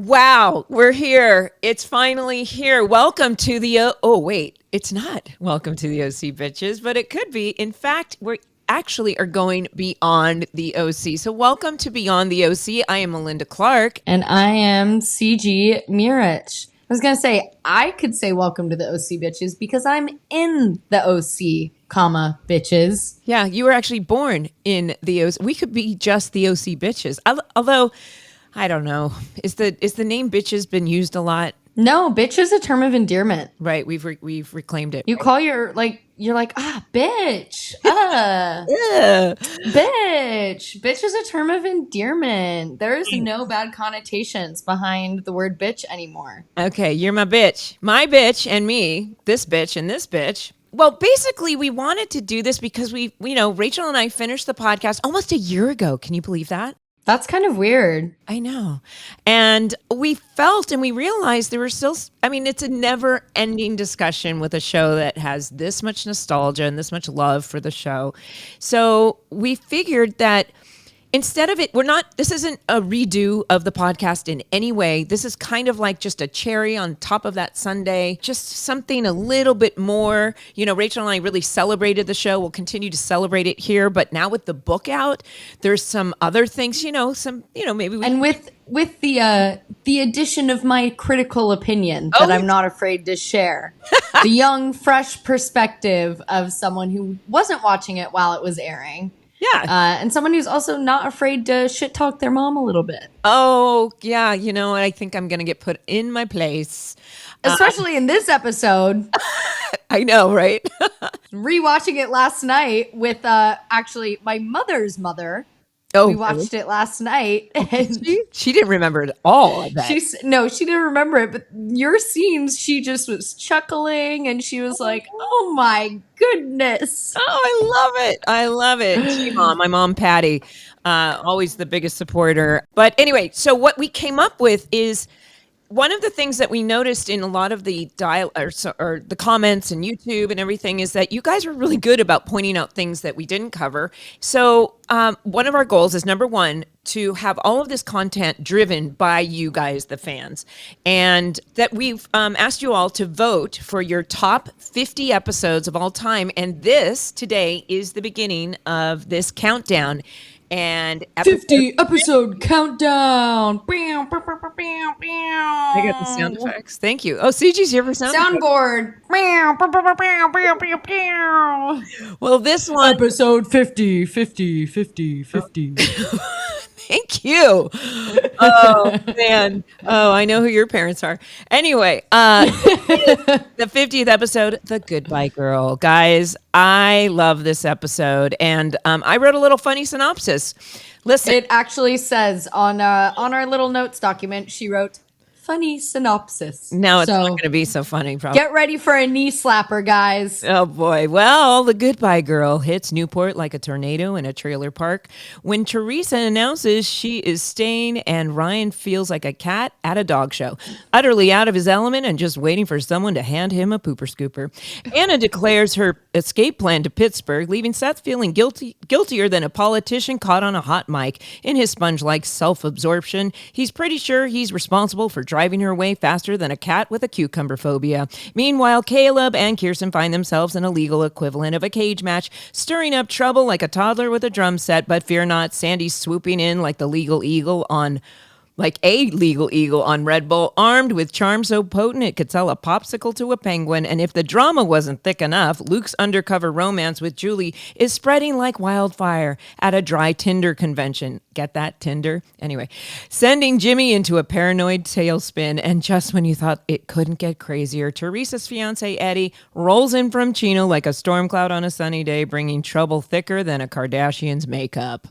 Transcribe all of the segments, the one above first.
Wow, we're here. It's finally here. Welcome to the oh wait, it's not welcome to the OC bitches, but it could be. In fact, we actually are going beyond the OC. So welcome to Beyond the OC. I am Melinda Clark. And I am CG Mirich. I was going to say, I could say welcome to the OC bitches because I'm in the OC, comma, bitches. Yeah, you were actually born in the OC. We could be just the OC bitches. Although I don't know. Is the name bitches been used a lot? No, bitch is a term of endearment. Right, we've reclaimed it. You call you're like, bitch. Bitch. Bitch is a term of endearment. There is no bad connotations behind the word bitch anymore. Okay, you're my bitch. My bitch and me, this bitch and this bitch. Well, basically, we wanted to do this because Rachel and I finished the podcast almost a year ago. Can you believe that? That's kind of weird. I know. And we felt and we realized there were still, it's a never ending discussion with a show that has this much nostalgia and this much love for the show. So we figured that instead of it, this isn't a redo of the podcast in any way. This is kind of like just a cherry on top of that sundae, just something a little bit more. Rachel and I really celebrated the show. We'll continue to celebrate it here. But now with the book out, there's some other things, maybe we... And with the addition of my critical opinion that I'm not afraid to share. The young, fresh perspective of someone who wasn't watching it while it was airing. Yeah. And someone who's also not afraid to shit talk their mom a little bit. Oh, yeah. I think I'm going to get put in my place. Especially in this episode. I know, right? Rewatching it last night with actually my mother's mother. Oh, we watched it last night. And she didn't remember it all, I bet. She didn't remember it. But your scenes, she just was chuckling and she was like, oh my goodness. Oh, I love it. Gee, Mom, my mom, Patty, always the biggest supporter. But anyway, so what we came up with is one of the things that we noticed in a lot of the or the comments and YouTube and everything is that you guys were really good about pointing out things that we didn't cover. So one of our goals is, number one, to have all of this content driven by you guys, the fans, and that we've asked you all to vote for your top 50 episodes of all time. And this today is the beginning of this countdown. And 50 episode countdown. I got the sound effects. Thank you. Oh, CG's here for soundboard. Well, this one, episode 50. Thank you. Oh, man. Oh, I know who your parents are. Anyway, the 50th episode, The Goodbye Girl. Guys, I love this episode. And I wrote a little funny synopsis. Listen. It actually says on our little notes document, she wrote, funny synopsis. No, it's not going to be so funny. Probably. Get ready for a knee slapper, guys. Oh, boy. Well, the Goodbye Girl hits Newport like a tornado in a trailer park when Teresa announces she is staying and Ryan feels like a cat at a dog show, utterly out of his element and just waiting for someone to hand him a pooper scooper. Anna declares her escape plan to Pittsburgh, leaving Seth feeling guiltier than a politician caught on a hot mic. In his sponge-like self-absorption, he's pretty sure he's responsible for driving her away faster than a cat with a cucumber phobia. Meanwhile, Caleb and Kirsten find themselves in a legal equivalent of a cage match, stirring up trouble like a toddler with a drum set. But fear not, Sandy's swooping in like a legal eagle on Red Bull, armed with charm so potent it could sell a popsicle to a penguin. And if the drama wasn't thick enough, Luke's undercover romance with Julie is spreading like wildfire at a dry Tinder convention. Get that, Tinder? Anyway, sending Jimmy into a paranoid tailspin. And just when you thought it couldn't get crazier, Teresa's fiance, Eddie, rolls in from Chino like a storm cloud on a sunny day, bringing trouble thicker than a Kardashian's makeup.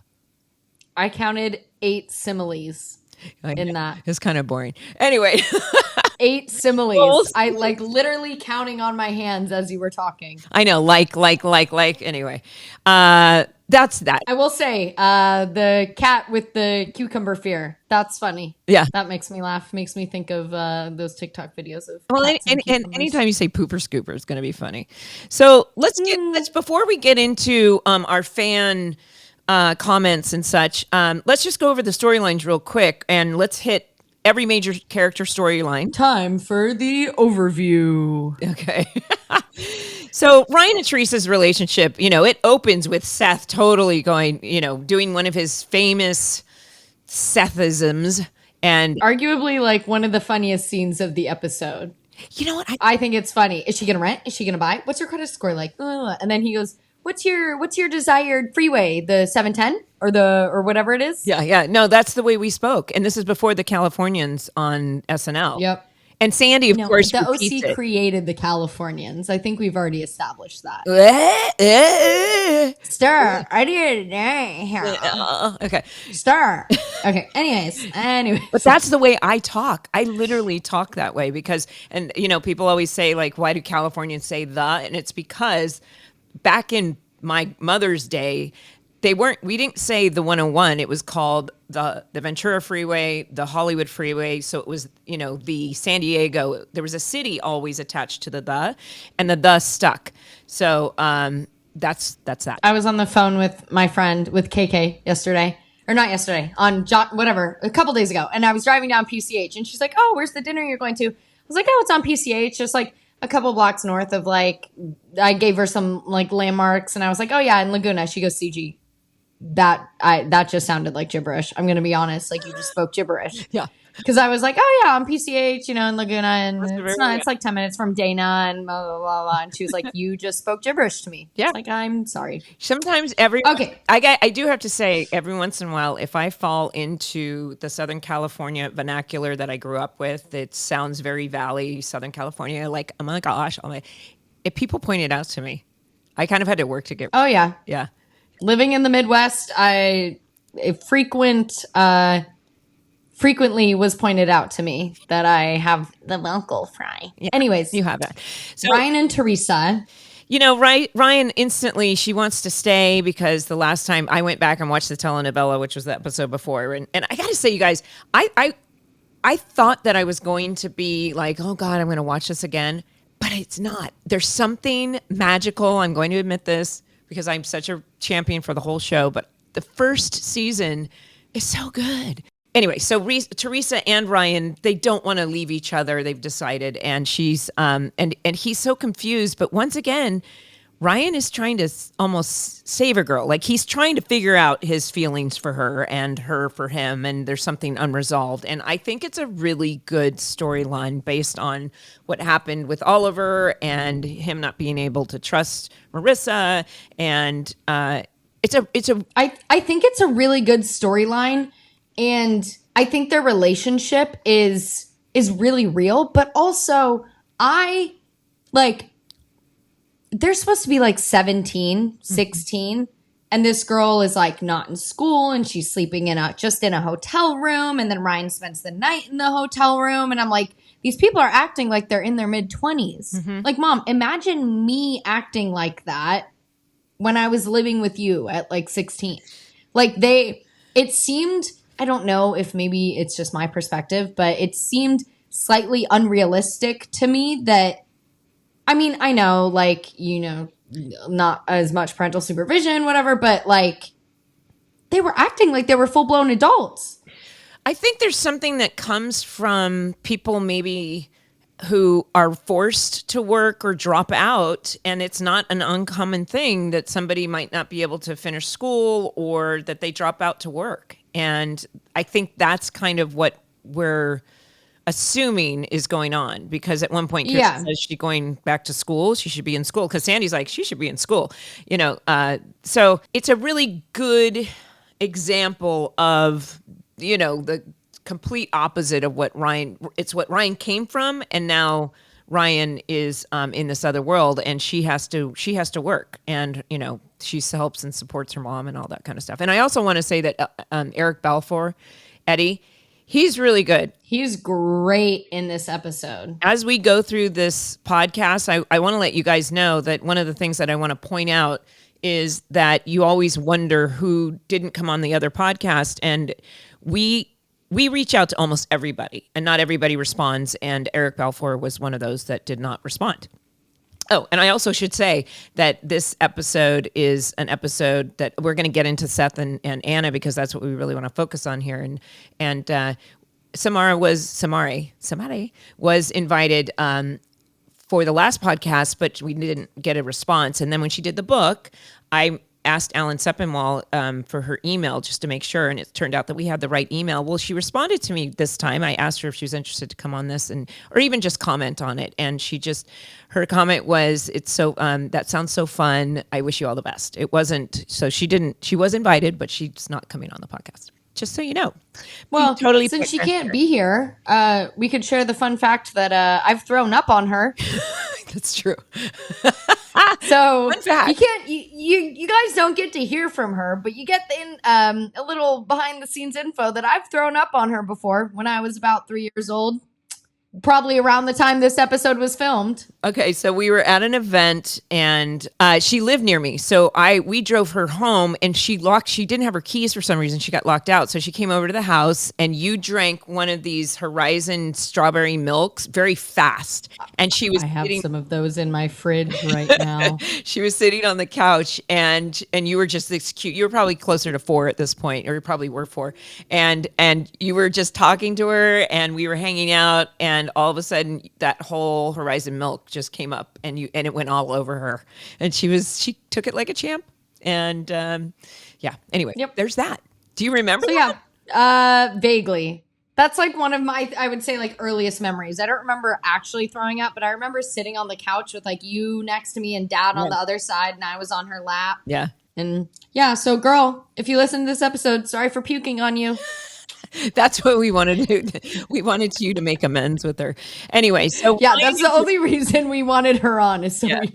I counted 8 similes. In that. It's kind of boring. Anyway. 8 similes. I literally counting on my hands as you were talking. I know, like. Anyway, that's that. I will say, the cat with the cucumber fear. That's funny. Yeah. That makes me laugh. Makes me think of those TikTok videos of and anytime you say pooper scooper, it's going to be funny. So let's before we get into our fan comments and such, let's just go over the storylines real quick and let's hit every major character storyline. Time for the overview. Okay. So Ryan and Teresa's relationship, it opens with Seth totally going, doing one of his famous Sethisms, and arguably like one of the funniest scenes of the episode. You know what? I think it's funny. Is she gonna rent? Is she gonna buy? What's her credit score like? And then he goes, "What's your desired freeway? The 710 or whatever it is?" Yeah. No, that's the way we spoke, and this is before the Californians on SNL. Yep. And Sandy, of course, the OC created the Californians. I think we've already established that. Stir, I did it. Okay. Stir. Okay. Anyways. But that's the way I talk. I literally talk that way because, and people always say like, why do Californians say the? And it's because back in my mother's day, we didn't say the 101. It was called the Ventura Freeway, the Hollywood Freeway. So it was, the San Diego. There was a city always attached to the, and the stuck. So that's that. I was on the phone with my friend, with KK yesterday. Or not yesterday, a couple days ago. And I was driving down PCH and she's like, "Oh, where's the dinner you're going to?" I was like, "Oh, it's on PCH, just like a couple blocks north of like," I gave her some like landmarks and I was like, "Oh yeah, in Laguna." She goes, "CG. That just sounded like gibberish. I'm going to be honest. Like you just spoke gibberish." Yeah. Because I was like, "Oh yeah, on PCH, in Laguna, and it's like 10 minutes from Dana, and blah, blah, blah, blah." And she was like, "You just spoke gibberish to me." Yeah. Like, I'm sorry. Sometimes Okay. I do have to say every once in a while, if I fall into the Southern California vernacular that I grew up with, it sounds very Valley, Southern California. Like, oh my gosh, if people point it out to me, I kind of had to work to get. Oh yeah. Yeah. Living in the Midwest, frequently was pointed out to me that I have the local fry. Yeah, anyways, you have that. So, Ryan and Teresa. Ryan instantly, she wants to stay because the last time I went back and watched the telenovela, which was the episode before, and I got to say, you guys, I thought that I was going to be like, oh God, I'm going to watch this again, but it's not. There's something magical. I'm going to admit this because I'm such a champion for the whole show, but the first season is so good. Anyway, so Teresa and Ryan, they don't want to leave each other. They've decided, and she's and he's so confused. But once again, Ryan is trying to almost save a girl. Like he's trying to figure out his feelings for her and her for him, and there's something unresolved. And I think it's a really good storyline based on what happened with Oliver and him not being able to trust Marissa. And I think it's a really good storyline. And I think their relationship is really real, but also they're supposed to be like 17, 16, and this girl is like not in school and she's sleeping just in a hotel room, and then Ryan spends the night in the hotel room, and I'm like, these people are acting like they're in their mid-20s. Mm-hmm. Like, Mom, imagine me acting like that when I was living with you at like 16. Like it seemed, I don't know if maybe it's just my perspective, but it seemed slightly unrealistic to me that, I mean, I know, like, not as much parental supervision, whatever, but like they were acting like they were full-blown adults. I think there's something that comes from people maybe who are forced to work or drop out, and it's not an uncommon thing that somebody might not be able to finish school or that they drop out to work. And I think that's kind of what we're assuming is going on, because at one point Kirsten says she's going back to school. She should be in school because Sandy's like, she should be in school, so it's a really good example of, the complete opposite of what Ryan came from. And now Ryan is in this other world, and she has to work, and she helps and supports her mom and all that kind of stuff. And I also want to say that Eric Balfour, Eddie, he's really good. He's great in this episode. As we go through this podcast, I want to let you guys know that one of the things that I want to point out is that you always wonder who didn't come on the other podcast, and we reach out to almost everybody, and not everybody responds. And Eric Balfour was one of those that did not respond. Oh, and I also should say that this episode is an episode that we're going to get into Seth and Anna, because that's what we really want to focus on here. And Samari was invited for the last podcast, but we didn't get a response. And then when she did the book, I asked Alan Sepinwall for her email just to make sure, and it turned out that we had the right email. Well, she responded to me this time. I asked her if she was interested to come on this or even just comment on it, and her comment was, "It's so that sounds so fun. I wish you all the best." It wasn't so she was invited, but she's not coming on the podcast. Just so you know. Well, since she can't be here, we could share the fun fact that I've thrown up on her. That's true. So you can't, you guys don't get to hear from her, but you get a little behind the scenes info that I've thrown up on her before when I was about 3 years old. Probably around the time this episode was filmed. Okay, so we were at an event and she lived near me. So we drove her home and she didn't have her keys for some reason. She got locked out. So she came over to the house and you drank one of these Horizon strawberry milks very fast. And I have some of those in my fridge right now. She was sitting on the couch and you were just this cute. You were probably closer to 4 at this point, or you probably were 4. And you were just talking to her and we were hanging out, and all of a sudden that whole Horizon milk just came up and it went all over her, and she took it like a champ. And anyway, There's that. Do you remember that? Vaguely. That's like one of my, I would say, like, earliest memories. I don't remember actually throwing up, but I remember sitting on the couch with like you next to me and Dad on the other side, and I was on her lap. Yeah. And so girl, if you listen to this episode, sorry for puking on you. That's what we wanted to do. We wanted you to make amends with her. Anyway, so that's the only reason we wanted her on, is so I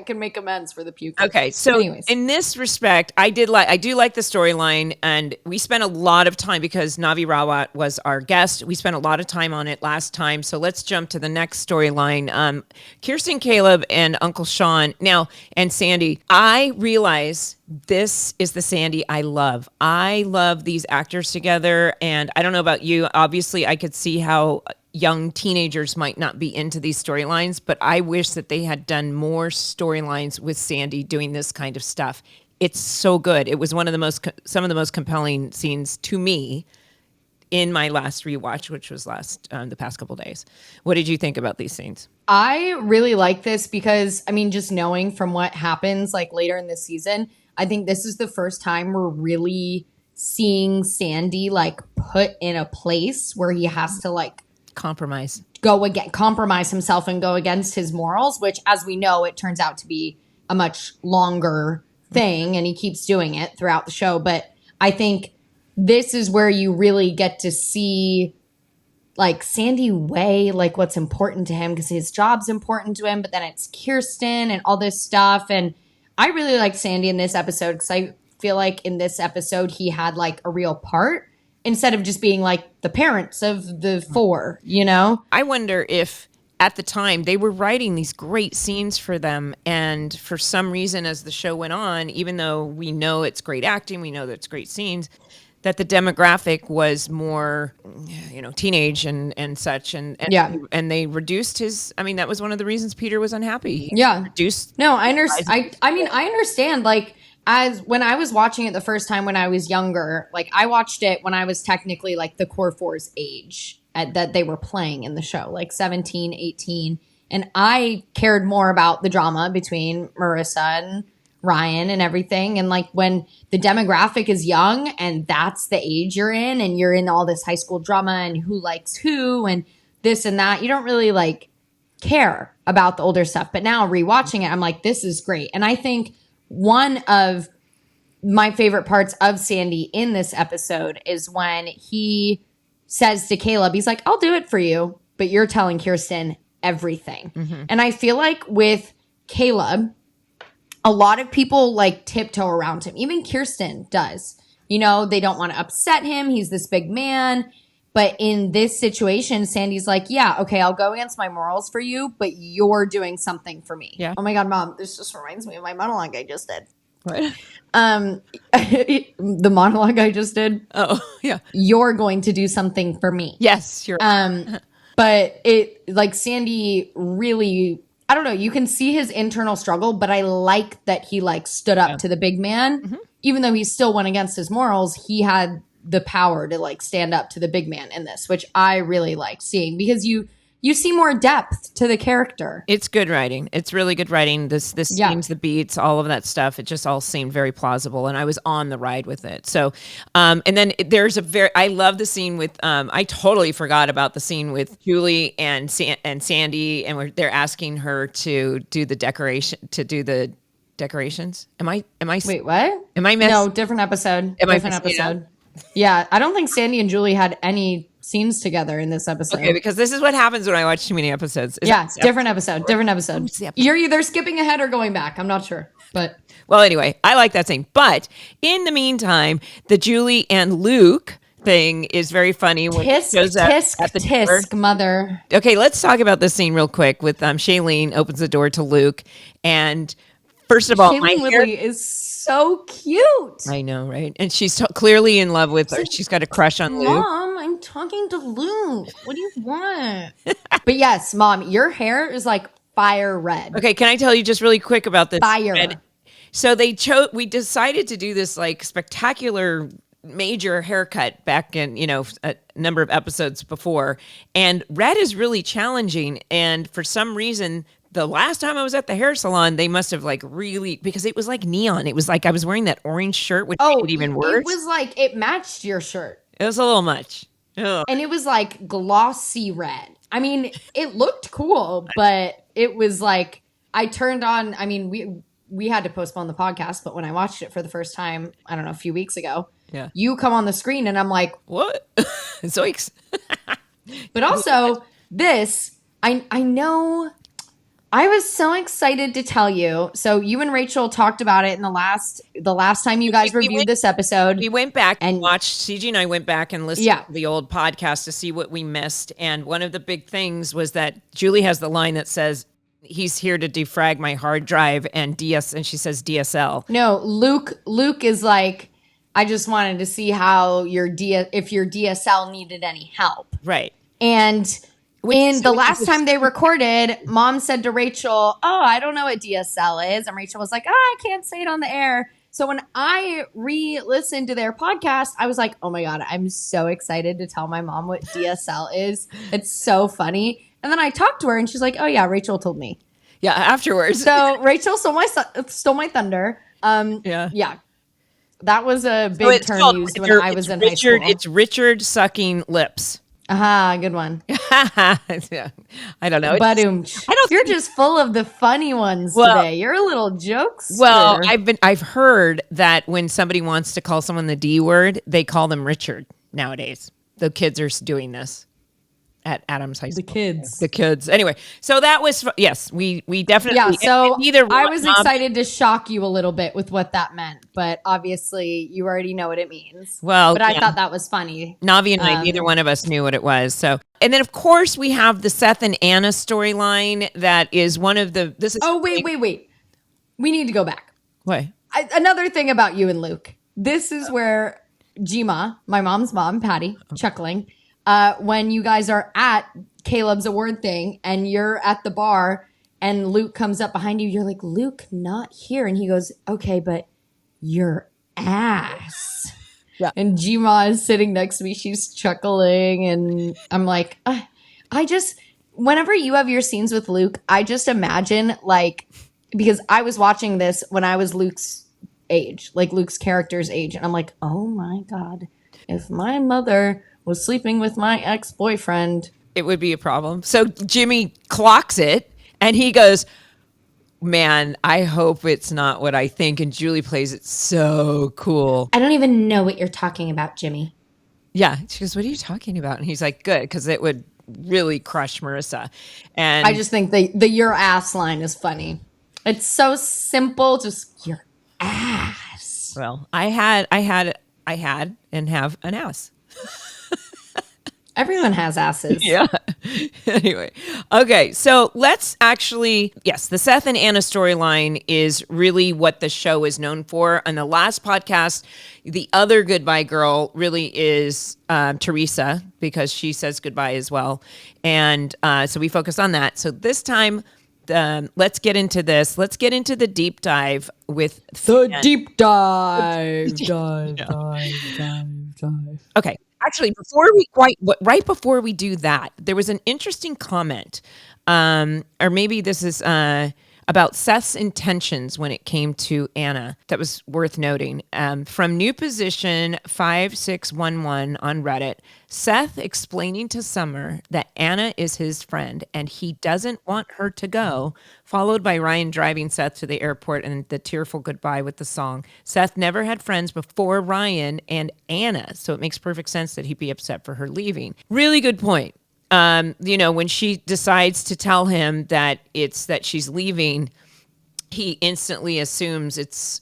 could make amends for the puke. Okay, so in this respect, I do like the storyline, and we spent a lot of time because Navi Rawat was our guest. We spent a lot of time on it last time. So let's jump to the next storyline. Kirsten, Caleb, and Uncle Sean and Sandy. I realize this is the Sandy I love. I love these actors together, and I don't know about you. Obviously, I could see how young teenagers might not be into these storylines, but I wish that they had done more storylines with Sandy doing this kind of stuff. It's so good. It was some of the most compelling scenes to me in my last rewatch, which was the past couple days. What did you think about these scenes? I really like this because, I mean, just knowing from what happens like later in this season, I think this is the first time we're really seeing Sandy like put in a place where he has to like compromise himself and go against his morals, which, as we know, it turns out to be a much longer thing, and he keeps doing it throughout the show. But I think this is where you really get to see like Sandy weigh like what's important to him, because his job's important to him, but then it's Kirsten and all this stuff. And I really like Sandy in this episode because I feel like in this episode he had like a real part instead of just being like the parents of the 4, you know? I wonder if at the time they were writing these great scenes for them, and for some reason as the show went on, even though we know it's great acting, we know that it's great scenes, that the demographic was more, teenage and such, and they reduced his. I mean, that was one of the reasons Peter was unhappy. Reduced. No, I understand. I understand. Like, as when I was watching it the first time when I was younger, like I watched it when I was technically like the core 4's age that they were playing in the show, like 17, 18, and I cared more about the drama between Marissa and Ryan and everything. And like when the demographic is young and that's the age you're in, and you're in all this high school drama and who likes who and this and that, you don't really like care about the older stuff. But now rewatching it, I'm like, this is great. And I think one of my favorite parts of Sandy in this episode is when he says to Caleb, he's like, I'll do it for you, but you're telling Kirsten everything. Mm-hmm. And I feel like with Caleb, a lot of people like tiptoe around him. Even Kirsten does. You know, they don't want to upset him. He's this big man. But in this situation, Sandy's like, yeah, okay, I'll go against my morals for you, but you're doing something for me. Yeah. Oh my God, Mom, this just reminds me of my monologue I just did. What? The monologue I just did. Oh, yeah. You're going to do something for me. Yes, you're. But it, like, Sandy really, I don't know, you can see his internal struggle, but I like that he like stood up to the big man. Mm-hmm. Even though he still went against his morals, he had the power to like stand up to the big man in this, which I really like seeing because you see more depth to the character. It's good writing. It's really good writing. The scenes, the beats, all of that stuff. It just all seemed very plausible, and I was on the ride with it. So, and then there's I love the scene with. I totally forgot about the scene with Julie and Sandy, and they're asking her to do the decorations. Am I? Wait, what? Am I No, different episode. Different episode. Yeah, I don't think Sandy and Julie had any scenes together in this episode. Okay, because this is what happens when I watch too many episodes. Different episode. You're either skipping ahead or going back. I'm not sure, but well, anyway, I like that scene. But in the meantime, the Julie and Luke thing is very funny. When tisk, mother. Okay, let's talk about this scene real quick. With Shailene opens the door to Luke, and first of all, Shailene Woodley is so cute. I know, right? And she's clearly in love with her. She's got a crush on Luke. Mom, I'm talking to Luke. What do you want? But yes, Mom, your hair is like fire red. Okay, can I tell you just really quick about this? Fire. So we decided to do this like spectacular major haircut back in, a number of episodes before. And red is really challenging. And for some reason, the last time I was at the hair salon, they must have because it was like neon. It was like I was wearing that orange shirt, which made it even worse. It was like it matched your shirt. It was a little much. Ugh. And it was like glossy red. I mean, it looked cool, but it was like I turned on. I mean, we had to postpone the podcast, but when I watched it for the first time, I don't know, a few weeks ago, you come on the screen and I'm like, what? Zoinks. But also this, I know. I was so excited to tell you. So you and Rachel talked about it in the last time you guys reviewed this episode. We went back and watched, CG and I went back and listened to the old podcast to see what we missed. And one of the big things was that Julie has the line that says, he's here to defrag my hard drive and and she says DSL. No, Luke is like, I just wanted to see how if your DSL needed any help. Right. And the last time they recorded, Mom said to Rachel, oh, I don't know what DSL is. And Rachel was like, I can't say it on the air. So when I re-listened to their podcast, I was like, oh my God, I'm so excited to tell my mom what DSL is. It's so funny. And then I talked to her and she's like, oh yeah, Rachel told me. Yeah, afterwards. So Rachel stole my thunder. Yeah. That was a big term used when I was in high school. It's Richard sucking lips. Aha, good one. Yeah, I don't know. You're just full of the funny ones today. You're a little jokester. Well, I've heard that when somebody wants to call someone the D word, they call them Richard nowadays. The kids are doing this at Adams High School. The kids. Anyway, so that was yes, we definitely. Yeah. So I was excited to shock you a little bit with what that meant, but obviously you already know what it means. Well, but I thought that was funny. Navi and I, neither one of us knew what it was. So, and then of course we have the Seth and Anna storyline. That is one of the. This is. Oh wait. We need to go back. What? Another thing about you and Luke. This is where Jima, my mom's mom, Patty, chuckling. When you guys are at Caleb's award thing and you're at the bar and Luke comes up behind you, you're like, Luke, not here. And he goes, okay, but your ass. Yeah. And Jima is sitting next to me. She's chuckling. And I'm like, whenever you have your scenes with Luke, I just imagine because I was watching this when I was Luke's age, like Luke's character's age. And I'm like, oh my God, if my mother was sleeping with my ex-boyfriend, it would be a problem. So Jimmy clocks it and he goes, man, I hope it's not what I think. And Julie plays it so cool. I don't even know what you're talking about, Jimmy. Yeah. She goes, what are you talking about? And he's like, good, because it would really crush Marissa. And I just think the your ass line is funny. It's so simple, just your ass. Well, I had and have an ass. Everyone has asses. Yeah. Anyway. Okay. So let's actually, yes, the Seth and Anna storyline is really what the show is known for. On the last podcast, the other goodbye girl really is Teresa, because she says goodbye as well. And so we focus on that. So this time, let's get into this. Let's get into the deep dive with the deep dive. Dive. Okay. Actually, right before we do that, there was an interesting comment, or maybe this is about Seth's intentions when it came to Anna. That was worth noting. From New Position 5611 on Reddit, Seth explaining to Summer that Anna is his friend and he doesn't want her to go, followed by Ryan driving Seth to the airport and the tearful goodbye with the song. Seth never had friends before Ryan and Anna, so it makes perfect sense that he'd be upset for her leaving. Really good point. When she decides to tell him that she's leaving, he instantly assumes it's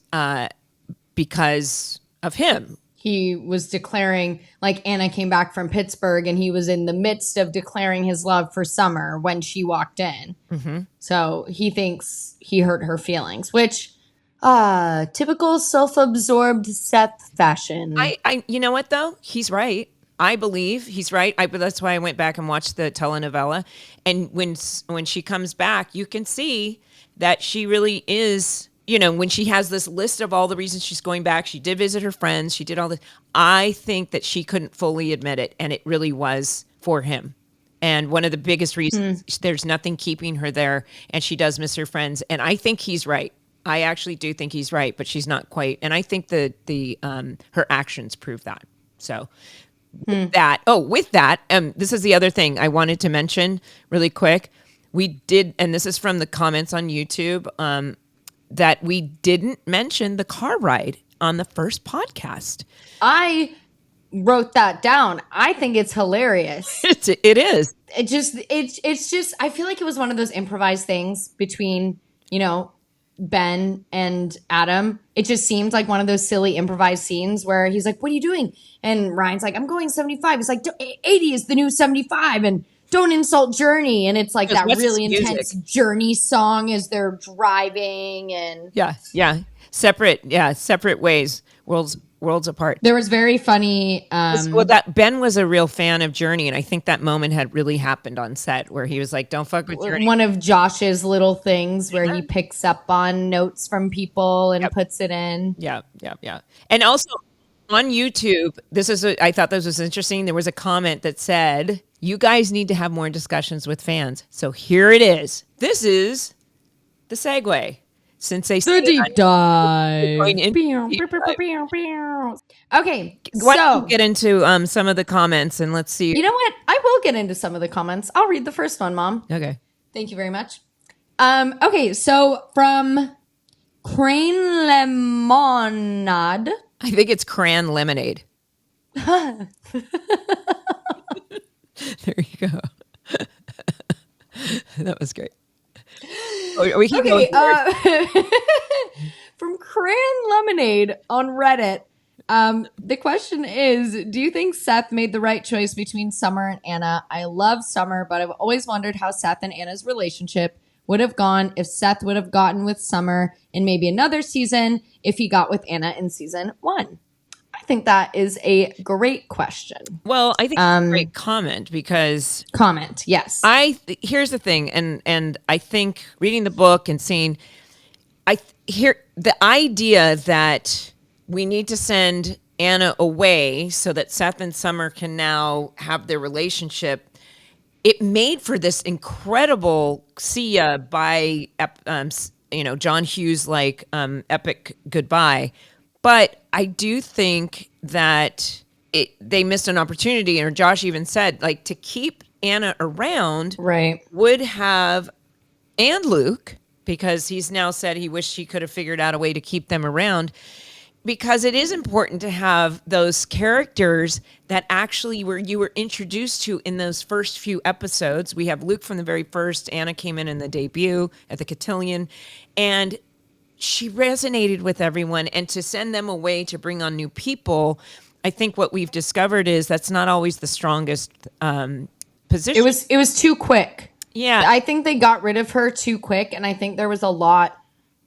because of him. He was declaring, like, Anna came back from Pittsburgh and he was in the midst of declaring his love for Summer when she walked in. Mm-hmm. So he thinks he hurt her feelings, which typical self-absorbed Seth fashion. You know what though? He's right. I believe he's right. That's why I went back and watched the telenovela. And when she comes back, you can see that she really is, when she has this list of all the reasons she's going back, she did visit her friends, she did all this. I think that she couldn't fully admit it. And it really was for him. And one of the biggest reasons, there's nothing keeping her there. And she does miss her friends. And I think he's right. I actually do think he's right, but she's not quite. And I think her actions prove that. So with that, this is the other thing I wanted to mention really quick. We did, and this is from the comments on YouTube, that we didn't mention the car ride on the first podcast. I wrote that down. I think it's hilarious. It is. It's just, I feel like it was one of those improvised things between, Ben and Adam. It just seemed like one of those silly improvised scenes where he's like, what are you doing? And Ryan's like, I'm going 75. He's like, 80 is the new 75 and don't insult Journey. And it's like that really intense Journey song as they're driving and separate ways, worlds apart. There was very funny. That Ben was a real fan of Journey, and I think that moment had really happened on set where he was like, "Don't fuck with Journey." One of Josh's little things where he picks up on notes from people and puts it in. Yeah. And also on YouTube, I thought this was interesting. There was a comment that said, "You guys need to have more discussions with fans." So here it is. This is the segue. Since they the deep dive. Okay, why don't you get into some of the comments and let's see. You know what? I will get into some of the comments. I'll read the first one, Mom. Okay. Thank you very much. Okay, so from Crane Lemonade. I think it's Cran Lemonade. There you go. That was great. We can go from Cran Lemonade on Reddit. The question is, do you think Seth made the right choice between Summer and Anna? I love Summer, but I've always wondered how Seth and Anna's relationship would have gone if Seth would have gotten with Summer in maybe another season if he got with Anna in season 1. I think that is a great question. Well, I think it's a great comment because... Yes. Here's the thing, and I think reading the book and seeing... the idea that we need to send Anna away so that Seth and Summer can now have their relationship, it made for this incredible see ya by, John Hughes like epic goodbye. But I do think that they missed an opportunity, or Josh even said, like, to keep Anna around, right, would have, and Luke, because he's now said he wished he could have figured out a way to keep them around, because it is important to have those characters that actually you were introduced to in those first few episodes. We have Luke from the very first. Anna came in the debut at the Cotillion, and she resonated with everyone. And to send them away to bring on new people, I think what we've discovered is that's not always the strongest position. It was too quick. Yeah. I think they got rid of her too quick, and I think there was a lot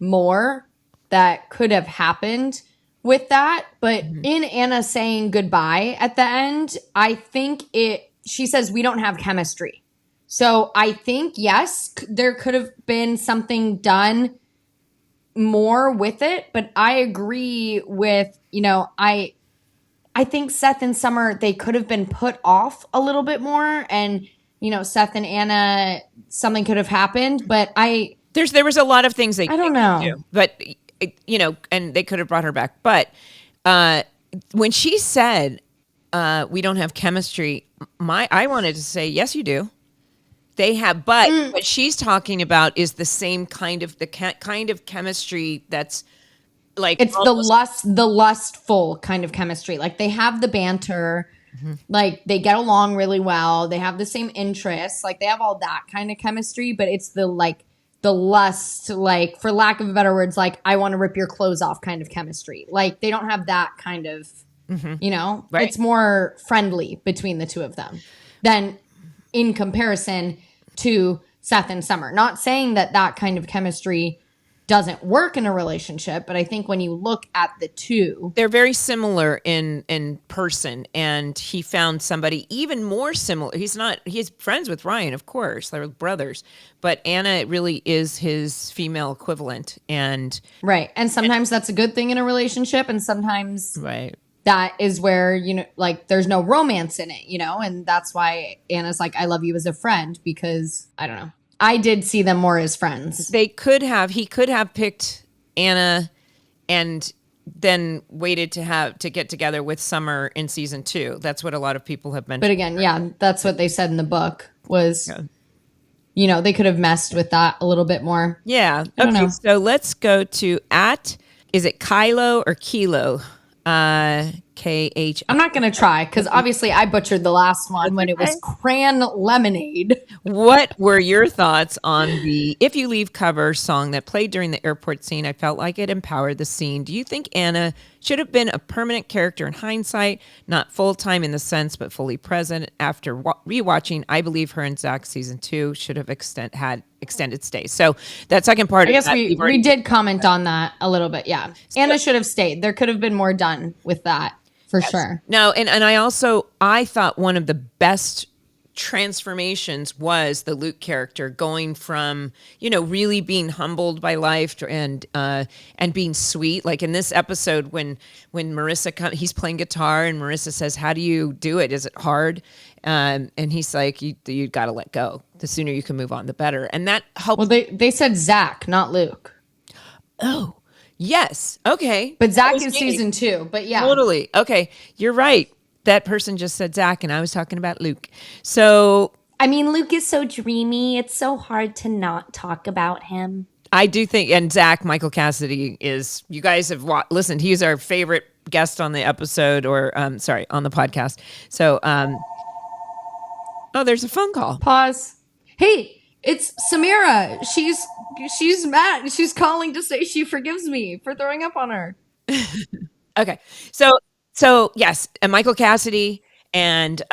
more that could have happened with that. But in Anna saying goodbye at the end, I think she says we don't have chemistry. So I think, yes, there could have been something done more with it, but I agree with, I think Seth and Summer, they could have been put off a little bit more, and Seth and Anna, something could have happened, but there was a lot of things they don't could know. do, but and they could have brought her back. But when she said we don't have chemistry, I wanted to say yes, you do. They have, but what she's talking about is the same kind of kind of chemistry that's like it's the lustful kind of chemistry. Like they have the banter, like they get along really well. They have the same interests. Like they have all that kind of chemistry, but it's the lust, like for lack of better words, like I want to rip your clothes off kind of chemistry. Like they don't have that kind of, Right. It's more friendly between the two of them than in comparison to Seth and Summer. Not saying that kind of chemistry doesn't work in a relationship, but I think when you look at the two, they're very similar in person, and he found somebody even more similar. He's friends with Ryan, of course, they're brothers, but Anna really is his female equivalent. And right. And sometimes that's a good thing in a relationship, and sometimes right. that is where, like there's no romance in it, and that's why Anna's like, I love you as a friend, because I don't know. I did see them more as friends. He could have picked Anna and then waited to get together with Summer in season 2. That's what a lot of people have mentioned. But again, yeah, that's what they said in the book was, they could have messed with that a little bit more. Yeah. Okay. So let's go to is it Kylo or Kilo? KH. I'm not going to try because obviously I butchered the last one when it was Cran Lemonade. What were your thoughts on the If You Leave cover song that played during the airport scene? I felt like it empowered the scene. Do you think Anna should have been a permanent character in hindsight, not full-time in the sense, but fully present? After rewatching, I believe her and Zach season 2 should have had extended stays. So that second part, I guess we did comment on that a little bit. Yeah. Anna should have stayed. There could have been more done with that. For sure. No, and I thought one of the best transformations was the Luke character going from, really being humbled by life and being sweet. Like in this episode when Marissa he's playing guitar and Marissa says, "How do you do it? Is it hard?" And he's like, "You got to let go. The sooner you can move on, the better." And that helped. Well, they said Zach, not Luke. Oh. Yes. Okay. But Zach is season 2. But yeah. Totally. Okay. You're right. That person just said Zach, and I was talking about Luke. So. I mean, Luke is so dreamy. It's so hard to not talk about him. I do think, and Zach, Michael Cassidy is, you guys have listened, he's our favorite guest on the episode on the podcast. So, there's a phone call. Pause. Hey, it's Samira. She's mad. She's calling to say she forgives me for throwing up on her. Okay. So yes, and Michael Cassidy and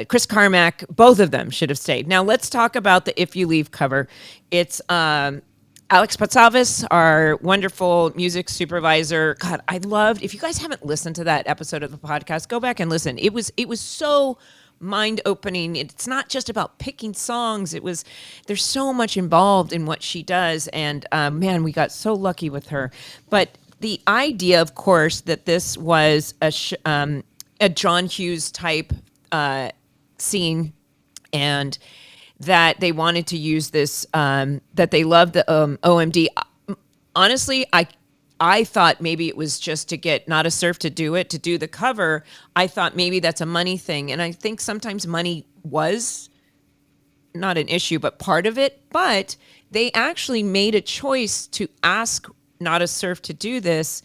Chris Carmack, both of them should have stayed. Now let's talk about the If You Leave cover. It's Alex Patsavis, our wonderful music supervisor. God, I loved, if you guys haven't listened to that episode of the podcast, go back and listen. It was so mind-opening. It's not just about picking songs. There's so much involved in what she does, and man, we got so lucky with her. But the idea, of course, that this was a John Hughes type scene, and that they wanted to use this, that they loved the OMD. Honestly, I thought maybe it was just to get Not a Surf to do the cover. I thought maybe that's a money thing. And I think sometimes money was not an issue, but part of it. But they actually made a choice to ask Not a Surf to do this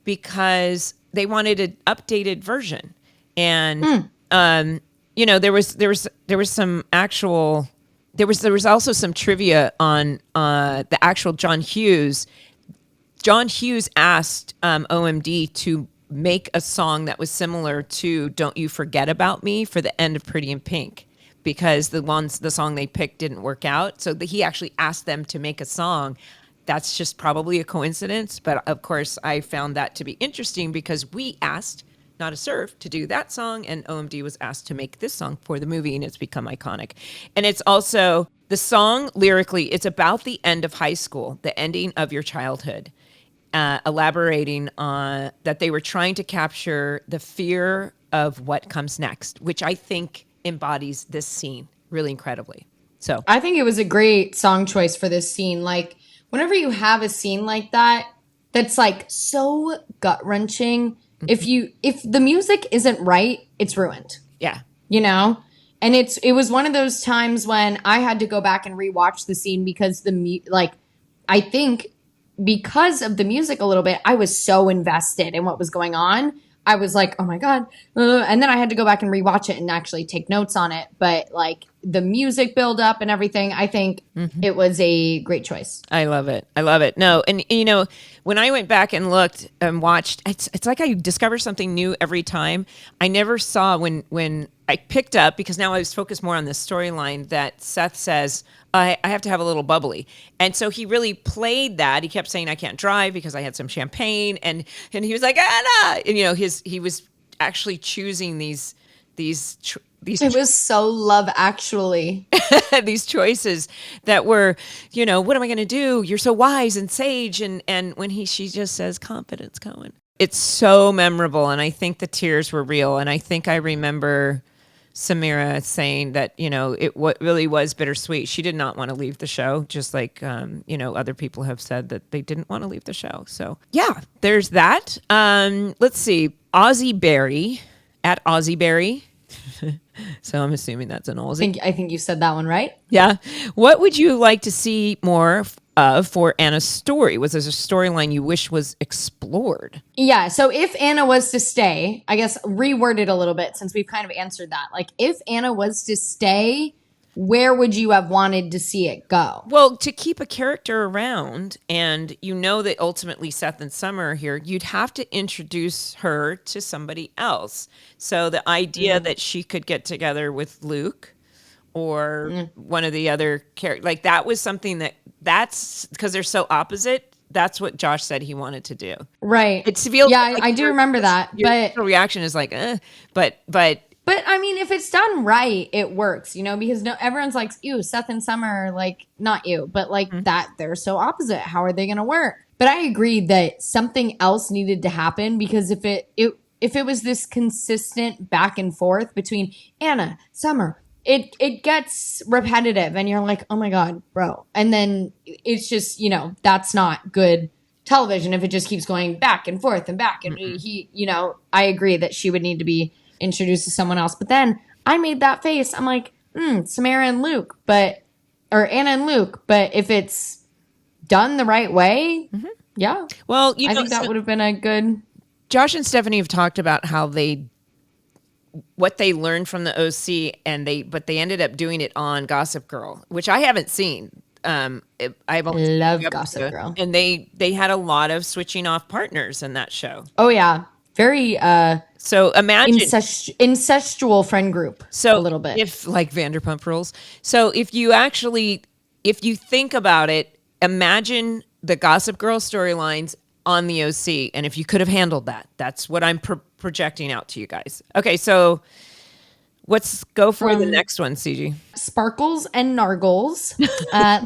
because they wanted an updated version. And, there was also some trivia on the actual John Hughes. John Hughes asked OMD to make a song that was similar to Don't You Forget About Me for the end of Pretty in Pink, because the song they picked didn't work out. So he actually asked them to make a song. That's just probably a coincidence. But of course, I found that to be interesting because we asked Not a Surf to do that song, and OMD was asked to make this song for the movie, and it's become iconic. And it's also, the song lyrically, it's about the end of high school, the ending of your childhood. elaborating on that they were trying to capture the fear of what comes next, which I think embodies this scene really incredibly. So I think it was a great song choice for this scene. Like, whenever you have a scene like that, that's like so gut wrenching. If the music isn't right, it's ruined. yeah. You know? And it was one of those times when I had to go back and rewatch the scene because I think because of the music a little bit, I was so invested in what was going on. I was like, oh my God. And then I had to go back and rewatch it and actually take notes on it. But like the music build up and everything, I think it was a great choice. I love it. I love it. No, and you know, when I went back and looked and watched, it's like I discover something new every time. I never saw when I picked up, because now I was focused more on the storyline, that Seth says, I have to have a little bubbly. And so he really played that. He kept saying, I can't drive because I had some champagne. And he was like, Anna! And, you know, he was actually choosing these It was so Love Actually. these choices that were, you know, what am I going to do? You're so wise and sage. And when she just says, confidence, Cohen. It's so memorable. And I think the tears were real. And I think I remember Samira saying that, you know, really was bittersweet. She did not want to leave the show, just like, you know, other people have said that they didn't want to leave the show. So yeah, there's that. Let's see. Aussie Berry at Aussie Berry. So I'm assuming that's an Aussie. I think you said that one right. Yeah. What would you like to see more of for Anna's story? Was there a storyline you wish was explored? Yeah. So if Anna was to stay, I guess reword it a little bit since we've kind of answered that. Like, if Anna was to stay, where would you have wanted to see it go? Well, to keep a character around, and you know that ultimately Seth and Summer are here, you'd have to introduce her to somebody else. So the idea that she could get together with Luke or one of the other characters, like that was something that's because they're so opposite. That's what Josh said he wanted to do. Right. It feels yeah, like I do remember that. But reaction is like, But I mean, if it's done right, it works, you know, because everyone's like, ew, Seth and Summer are like, not you, but like that, they're so opposite. How are they going to work? But I agree that something else needed to happen, because if it was this consistent back and forth between Anna, Summer, it gets repetitive and you're like, oh my God, bro. And then it's just, you know, that's not good television if it just keeps going back and forth and back. And you know, I agree that she would need to be introduced to someone else. But then I made that face. I'm like, Samara and Luke, or Anna and Luke. But if it's done the right way, yeah. Well, I think that would have been a good. Josh and Stephanie have talked about how what they learned from the OC, but they ended up doing it on Gossip Girl, which I haven't seen. I've only love Gossip Girl, and they had a lot of switching off partners in that show. Oh yeah, very. So imagine incestual friend group. So a little bit, if like Vanderpump Rules. So if you think about it, imagine the Gossip Girl storylines on the OC, and if you could have handled that, that's what I'm projecting out to you guys. Okay, so let's go for the next one, CG. Sparkles and Nargles.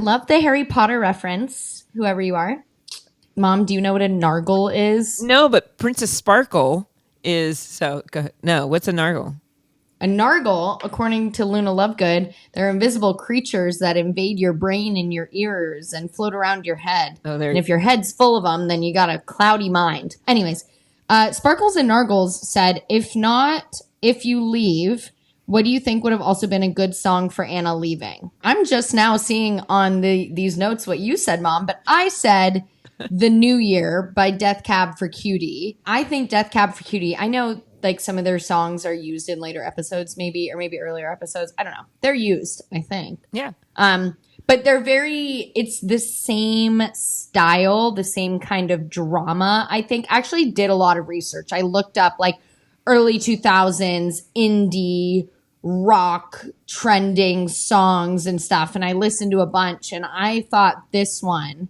Love the Harry Potter reference, whoever you are. Mom, do you know what a Nargle is? No, but Princess Sparkle is, so go ahead. No, what's a Nargle? A Nargle, according to Luna Lovegood, they're invisible creatures that invade your brain and your ears and float around your head. Oh, and if your head's full of them, then you got a cloudy mind. Anyways, Sparkles and Nargles said, if you leave, what do you think would have also been a good song for Anna leaving? I'm just now seeing on these notes what you said, Mom, but I said The New Year by Death Cab for Cutie. I think Death Cab for Cutie, I know like some of their songs are used in later episodes maybe, or maybe earlier episodes. I don't know. They're used, I think. Yeah. But it's the same style, the same kind of drama. I think actually did a lot of research. I looked up like early 2000s indie rock trending songs and stuff. And I listened to a bunch and I thought this one,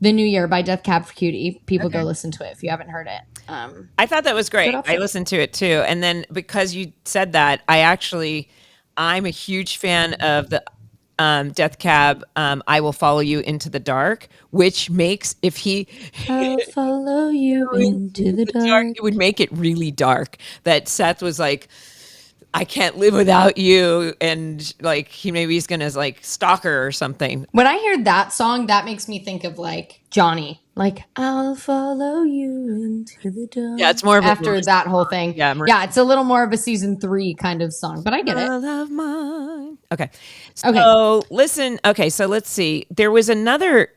The New Year by Death Cab for Cutie, people go listen to it if you haven't heard it. I thought that was great. I listened to it too. And then because you said that, I'm a huge fan of the Death Cab, I Will Follow You Into the Dark, which makes, if he I'll follow you into the dark. it would make it really dark. That Seth was like, I can't live without you, and like he's gonna like stalk her or something. When I hear that song, that makes me think of like Johnny. Like, I'll follow you into the dark. Yeah, it's more of after that whole thing. Yeah, yeah, it's a little more of a season 3 kind of song, but I get it. All of mine. Okay. So listen. Okay, so let's see. There was another.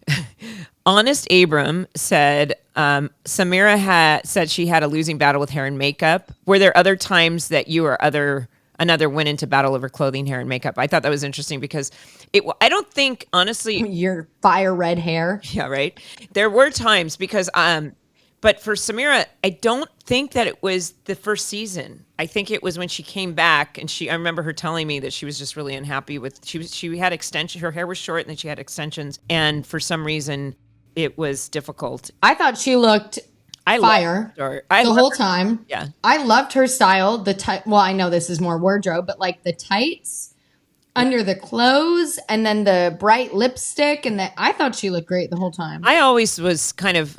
Honest Abram said Samira said she had a losing battle with hair and makeup. Were there other times that you or another went into battle over clothing, hair, and makeup? I thought that was interesting because I don't think, honestly, your fire red hair. Yeah, right. There were times because but for Samira, I don't think that it was the first season. I think it was when she came back, and I remember her telling me that she was just really unhappy with she had extensions. Her hair was short, and then she had extensions, and for some reason, it was difficult. I thought she looked fire the whole time. Yeah, I loved her style. Well, I know this is more wardrobe, but like the tights under the clothes, and then the bright lipstick, and I thought she looked great the whole time. I always was kind of,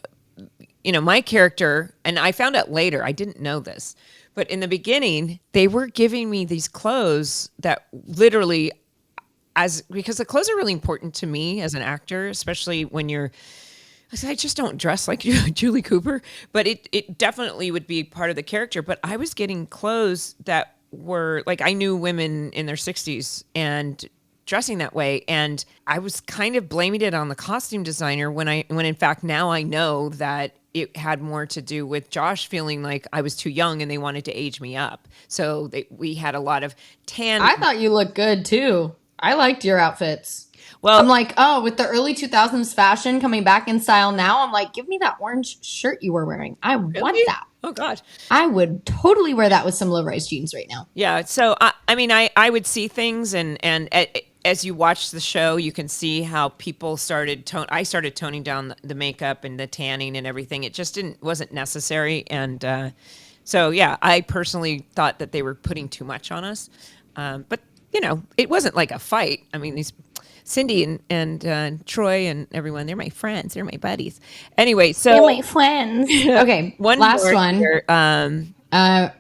my character, and I found out later, I didn't know this, but in the beginning, they were giving me these clothes that literally, because the clothes are really important to me as an actor, especially when I just don't dress like Julie Cooper, but it definitely would be part of the character. But I was getting clothes that were like, I knew women in their 60s and dressing that way, and I was kind of blaming it on the costume designer when in fact now I know that it had more to do with Josh feeling like I was too young and they wanted to age me up. So we had a lot of tan. I thought you looked good too. I liked your outfits. Well, I'm like, with the early 2000s fashion coming back in style now, I'm like, give me that orange shirt you were wearing. I want that. Oh, God. I would totally wear that with some low-rise jeans right now. Yeah. So, I would see things, and as you watch the show, you can see how people I started toning down the makeup and the tanning and everything. It just wasn't necessary. And so, yeah, I personally thought that they were putting too much on us. But, it wasn't like a fight. I mean, these Cindy and Troy and everyone, they're my friends. They're my buddies. Anyway, so. They're my friends. Okay, last one. Here.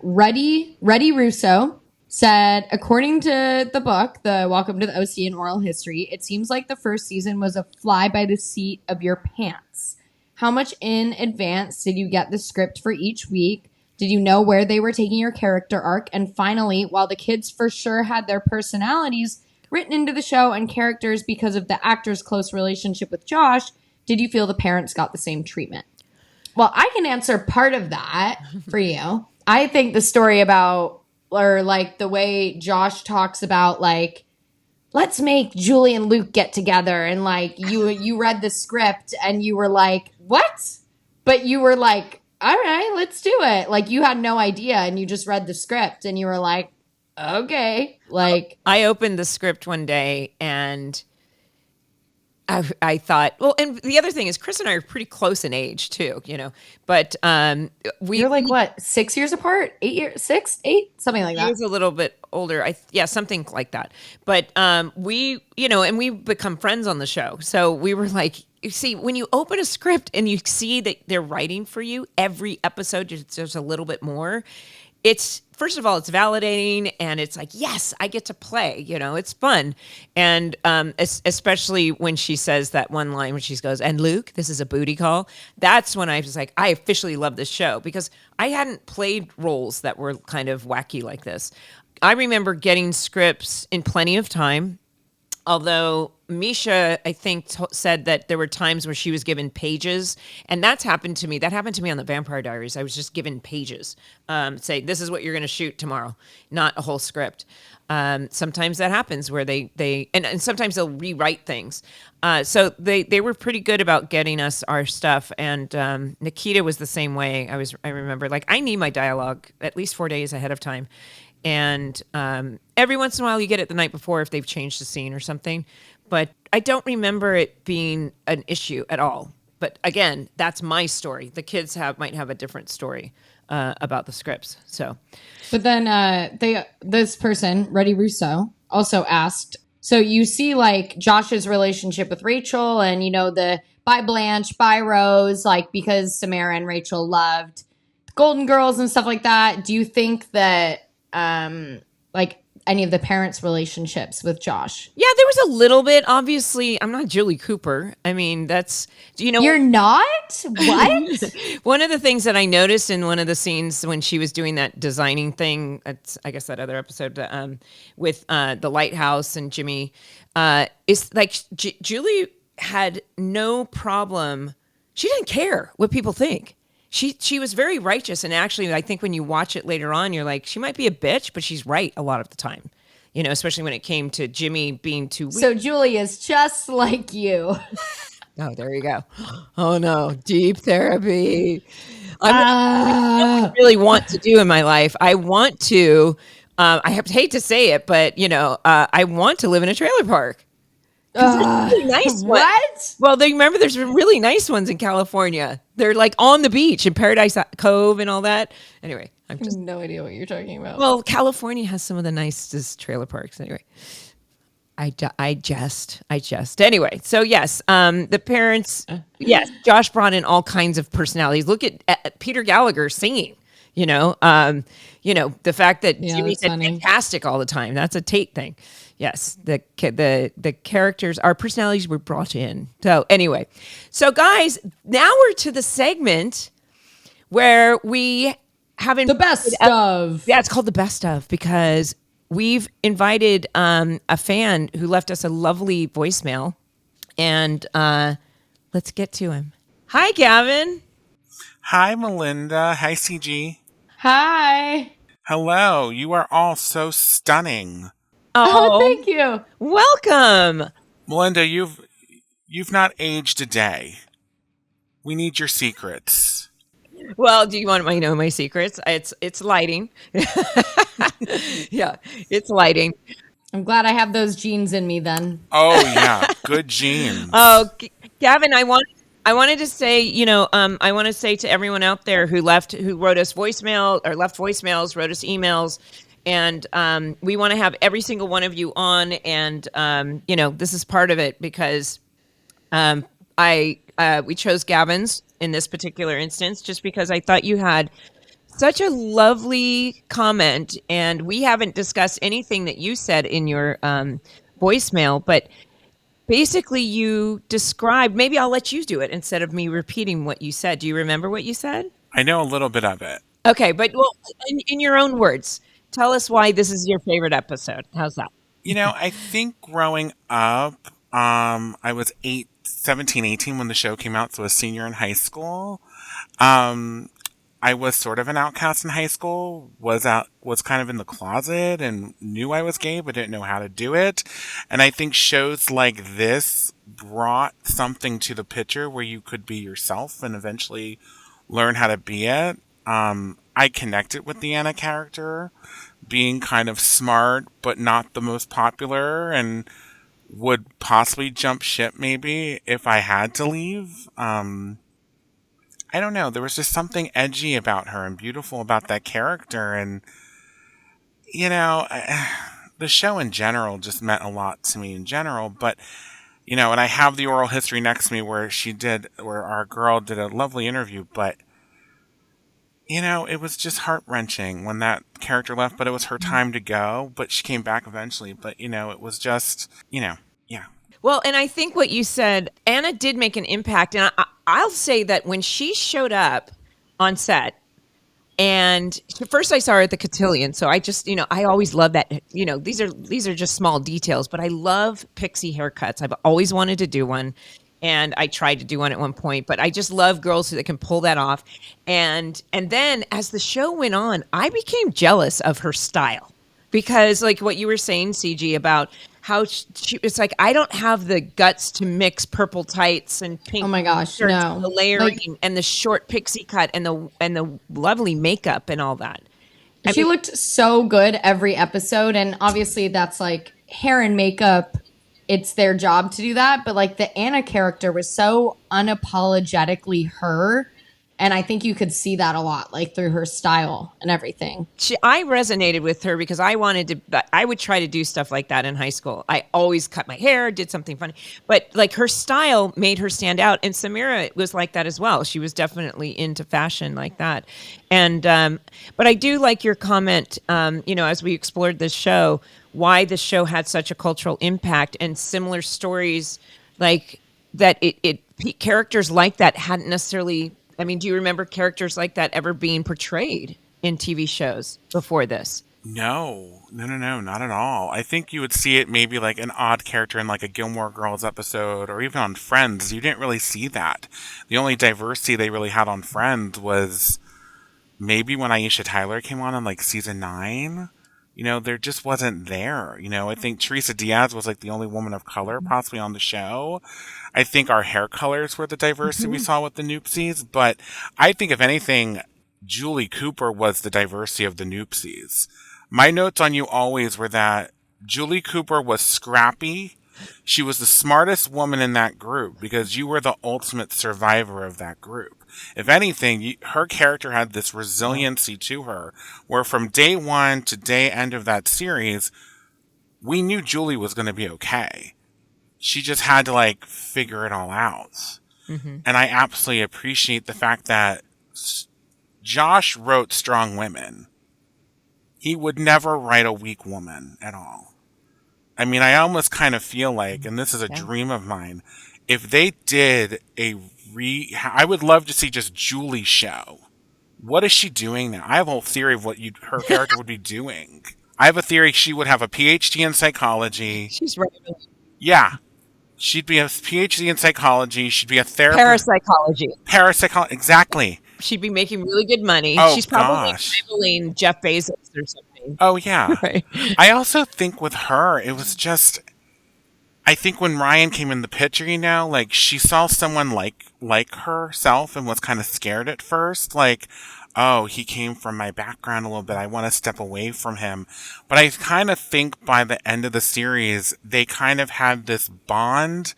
Reddy Russo said, according to the book, the Welcome to the OC and Oral History, it seems like the first season was a fly by the seat of your pants. How much in advance did you get the script for each week? Did you know where they were taking your character arc? And finally, while the kids for sure had their personalities written into the show and characters because of the actor's close relationship with Josh, did you feel the parents got the same treatment? Well, I can answer part of that for you. I think the story about, or like the way Josh talks about, like, let's make Julie and Luke get together, and like you read the script and you were like, what? But you were like, all right, let's do it. Like, you had no idea, and you just read the script and you were like, okay. Like, I opened the script one day and I thought, well, and the other thing is Chris and I are pretty close in age too, but you're like, what, 6 years apart? 8 years, 6, 8, something like that. He was a little bit older. Something like that. But we, and we've become friends on the show. So we were like, you see, when you open a script and you see that they're writing for you every episode, there's a little bit more. It's, first of all, it's validating, and it's like, yes, I get to play, it's fun. And especially when she says that one line when she goes, and Luke, this is a booty call. That's when I was like, I officially love this show, because I hadn't played roles that were kind of wacky like this. I remember getting scripts in plenty of time. Although Misha, I think, said that there were times where she was given pages, and that's happened to me. That happened to me on the Vampire Diaries. I was just given pages. Say, this is what you're going to shoot tomorrow, not a whole script. Sometimes that happens where and sometimes they'll rewrite things. So they were pretty good about getting us our stuff. And Nikita was the same way. I remember, like, I need my dialogue at least 4 days ahead of time. And every once in a while you get it the night before if they've changed the scene or something. But I don't remember it being an issue at all. But again, that's my story. The kids might have a different story about the scripts. So, but then this person, Reddy Russo, also asked, So you see like Josh's relationship with Rachel and, the by Blanche, by Rose, like because Samara and Rachel loved Golden Girls and stuff like that. Do you think that like any of the parents' relationships with Josh? Yeah, there was a little bit. Obviously, I'm not Julie Cooper. I mean, that's, You're not? What? one of the things that I noticed in one of the scenes when she was doing that designing thing, I guess that other episode with the lighthouse and Jimmy, is like Julie had no problem. She didn't care what people think. She was very righteous, and actually, I think when you watch it later on, you're like, she might be a bitch, but she's right a lot of the time. Especially when it came to Jimmy being too weak. So Julie is just like you. Oh, there you go. Oh no, deep therapy. I don't really want to do in my life. I want to. Hate to say it, but I want to live in a trailer park. Really nice what? Ones. Well, remember there's really nice ones in California. They're like on the beach in Paradise Cove and all that. Anyway, I have no idea what you're talking about. Well, California has some of the nicest trailer parks. Anyway, I jest. Anyway, so yes, the parents. Yes, Josh brought in all kinds of personalities. Look at Peter Gallagher singing. The fact that Jimmy said fantastic all the time. That's a Tate thing. Yes, the characters, our personalities were brought in. So anyway, so guys, now we're to the segment where we haven't the best of. Yeah, it's called the best of because we've invited a fan who left us a lovely voicemail, and let's get to him. Hi, Gavin. Hi, Melinda. Hi, CG. Hi. Hello. You are all so stunning. Oh, thank you. Welcome. Melinda, you've not aged a day. We need your secrets. Well, do you want to know my secrets? It's lighting. Yeah, it's lighting. I'm glad I have those genes in me then. Oh, yeah. Good genes. Oh, Gavin, I wanted to say, I want to say to everyone out there who wrote us voicemail or left voicemails, wrote us emails, and we want to have every single one of you on. And, this is part of it because we chose Gavin's in this particular instance just because I thought you had such a lovely comment. And we haven't discussed anything that you said in your voicemail, but basically you described, maybe I'll let you do it instead of me repeating what you said. Do you remember what you said? I know a little bit of it. Okay, but in your own words, tell us why this is your favorite episode. How's that? I think growing up, I was 17, 18 when the show came out, so a senior in high school. I was sort of an outcast in high school, was kind of in the closet and knew I was gay, but didn't know how to do it. And I think shows like this brought something to the picture where you could be yourself and eventually learn how to be it. I connected with the Anna character, being kind of smart, but not the most popular, and would possibly jump ship maybe if I had to leave. I don't know. There was just something edgy about her and beautiful about that character. And, the show in general just meant a lot to me in general. But, and I have the oral history next to me where our girl did a lovely interview. But, it was just heart-wrenching when that character left. But it was her time to go. But she came back eventually. But, it was just, yeah. Well, and I think what you said, Anna did make an impact. And I'll say that when she showed up on set, and first I saw her at the Cotillion. So I just, I always love that, these are just small details, but I love pixie haircuts. I've always wanted to do one. And I tried to do one at one point, but I just love girls that can pull that off. And then as the show went on, I became jealous of her style. Because like what you were saying, CG, about how it's like, I don't have the guts to mix purple tights and pink. Oh my gosh, no. And the layering and the short pixie cut and the lovely makeup and all that. She looked so good every episode. And obviously that's like hair and makeup. It's their job to do that. But like the Anna character was so unapologetically her And I think you could see that a lot, like through her style and everything. I resonated with her because I would try to do stuff like that in high school. I always cut my hair, did something funny, but like her style made her stand out. And Samira was like that as well. She was definitely into fashion like that. And, but I do like your comment, as we explored this show, why the show had such a cultural impact and similar stories like that. Characters like that hadn't necessarily. I mean, do you remember characters like that ever being portrayed in TV shows before this? No, not at all. I think you would see it maybe like an odd character in like a Gilmore Girls episode or even on Friends. You didn't really see that. The only diversity they really had on Friends was maybe when Aisha Tyler came on in like season 9. There just wasn't there. I think Teresa Diaz was like the only woman of color possibly on the show. I think our hair colors were the diversity we saw with the Noopsies, but I think if anything, Julie Cooper was the diversity of the Noopsies. My notes on you always were that Julie Cooper was scrappy. She was the smartest woman in that group because you were the ultimate survivor of that group. If anything, her character had this resiliency to her, where from day one to day end of that series, we knew Julie was going to be okay. She just had to like figure it all out. Mm-hmm. And I absolutely appreciate the fact that Josh wrote strong women. He would never write a weak woman at all. I mean, I almost kind of feel like, and this is a dream of mine, if they did I would love to see just Julie's show. What is she doing now? I have a whole theory of what her character would be doing. I have a theory she would have a PhD in psychology. She's right. Yeah. She'd be a PhD in psychology. She'd be a therapist. Parapsychology. Exactly. She'd be making really good money. Oh, she's probably rivaling Jeff Bezos or something. Oh, yeah. Right. I also think with her, it was just... I think when Ryan came in the picture, like she saw someone like herself and was kind of scared at first. Like, oh, he came from my background a little bit. I want to step away from him. But I kind of think by the end of the series, they kind of had this bond.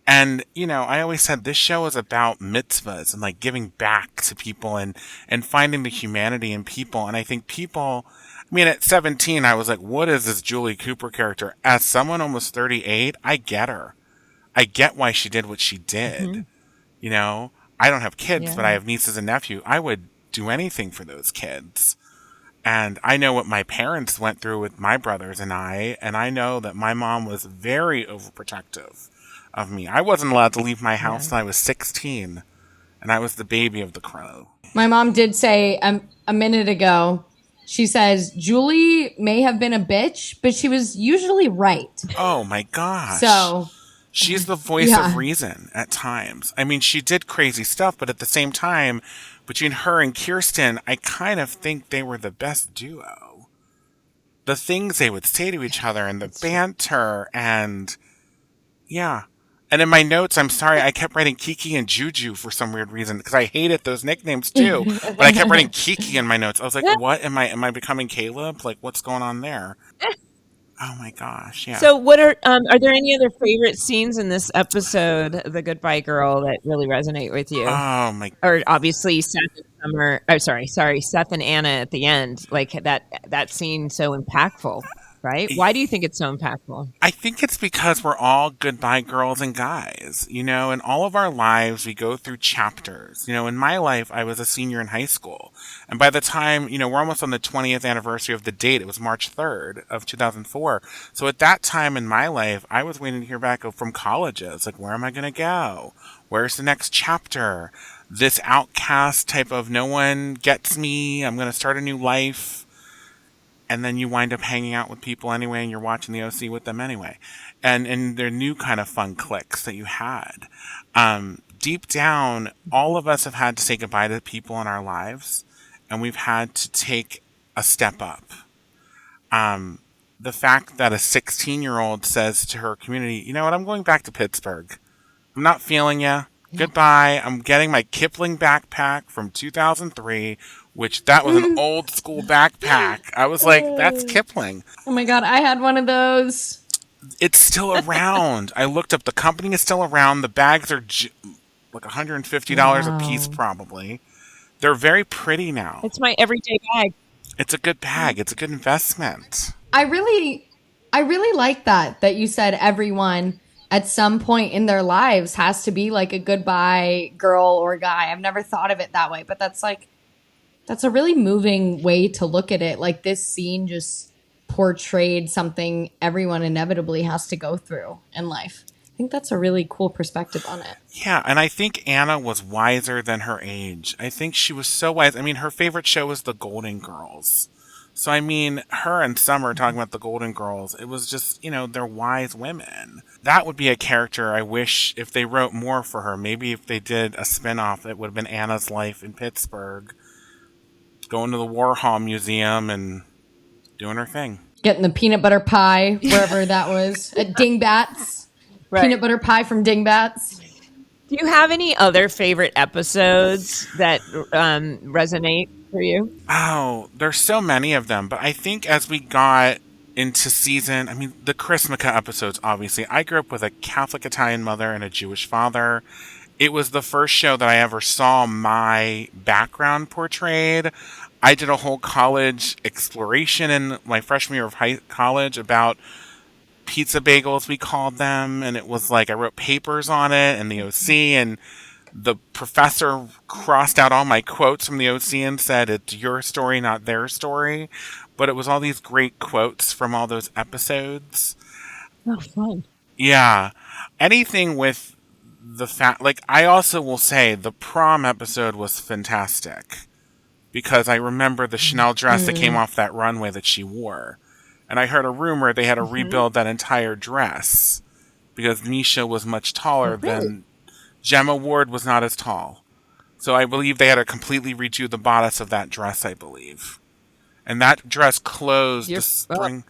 And, I always said this show is about mitzvahs and like giving back to people and finding the humanity in people. And I think people... I mean, at 17, I was like, what is this Julie Cooper character? As someone almost 38, I get her. I get why she did what she did. Mm-hmm. I don't have kids, but I have nieces and nephews. I would do anything for those kids. And I know what my parents went through with my brothers and I know that my mom was very overprotective of me. I wasn't allowed to leave my house until I was 16, and I was the baby of the crow. My mom did say a minute ago, she says, Julie may have been a bitch, but she was usually right. Oh, my gosh. So she's the voice of reason at times. I mean, she did crazy stuff, but at the same time, between her and Kirsten, I kind of think they were the best duo. The things they would say to each other and the banter and... Yeah. And in my notes, I'm sorry, I kept writing Kiki and Juju for some weird reason because I hated those nicknames too. But I kept writing Kiki in my notes. I was like, what? Am I becoming Caleb? Like, what's going on there? Oh my gosh, yeah. So what are there any other favorite scenes in this episode, The Goodbye Girl, that really resonate with you? Oh my... Or obviously Seth and Summer, Seth and Anna at the end, like that scene so impactful. Right? Why do you think it's so impactful? I think it's because we're all goodbye girls and guys. In all of our lives, we go through chapters. In my life, I was a senior in high school. And by the time, we're almost on the 20th anniversary of the date. It was March 3rd of 2004. So at that time in my life, I was waiting to hear back from colleges. Like, where am I going to go? Where's the next chapter? This outcast type of no one gets me. I'm going to start a new life. And then you wind up hanging out with people anyway, and you're watching the OC with them anyway. And they're new kind of fun cliques that you had. Deep down, all of us have had to say goodbye to people in our lives, and we've had to take a step up. The fact that a 16-year-old says to her community, you know what, I'm going back to Pittsburgh. I'm not feeling ya. Goodbye. I'm getting my Kipling backpack from 2003, which that was an old school backpack. I was like, that's Kipling. Oh my God, I had one of those. It's still around. I looked up. The company is still around. The bags are like $150 a piece, Wow. probably. They're very pretty now. It's my everyday bag. It's a good bag. It's a good investment. I really I really like that you said everyone at some point in their lives has to be like a goodbye girl or guy. I've never thought of it that way, but that's a really moving way to look at it. Like this scene just portrayed something everyone inevitably has to go through in life. I think that's a really cool perspective on it. Yeah, and I think Anna was wiser than her age. I think she was so wise. I mean, her favorite show was The Golden Girls. So, I mean, her and Summer talking about the Golden Girls, it was just, they're wise women. That would be a character I wish if they wrote more for her. Maybe if they did a spinoff, it would have been Anna's life in Pittsburgh, going to the Warhol Museum and doing her thing. Getting the peanut butter pie wherever that was at Dingbats. Right. Peanut butter pie from Dingbats. Do you have any other favorite episodes that resonate for you? Oh, there's so many of them, but I think as we got into the Chrismica episodes, obviously. I grew up with a Catholic Italian mother and a Jewish father. It was the first show that I ever saw my background portrayed. I did a whole college exploration in my freshman year of college about pizza bagels, we called them, and it was like I wrote papers on it and the OC, and the professor crossed out all my quotes from the OC and said it's your story, not their story. But it was all these great quotes from all those episodes. Oh, fun. Yeah. Anything with the fact, like, I also will say the prom episode was fantastic because I remember the Chanel dress that came off that runway that she wore. And I heard a rumor they had to rebuild that entire dress because Nisha was much taller than Gemma Ward was not as tall. So I believe they had to completely redo the bodice of that dress, I believe. And that dress closed the spring.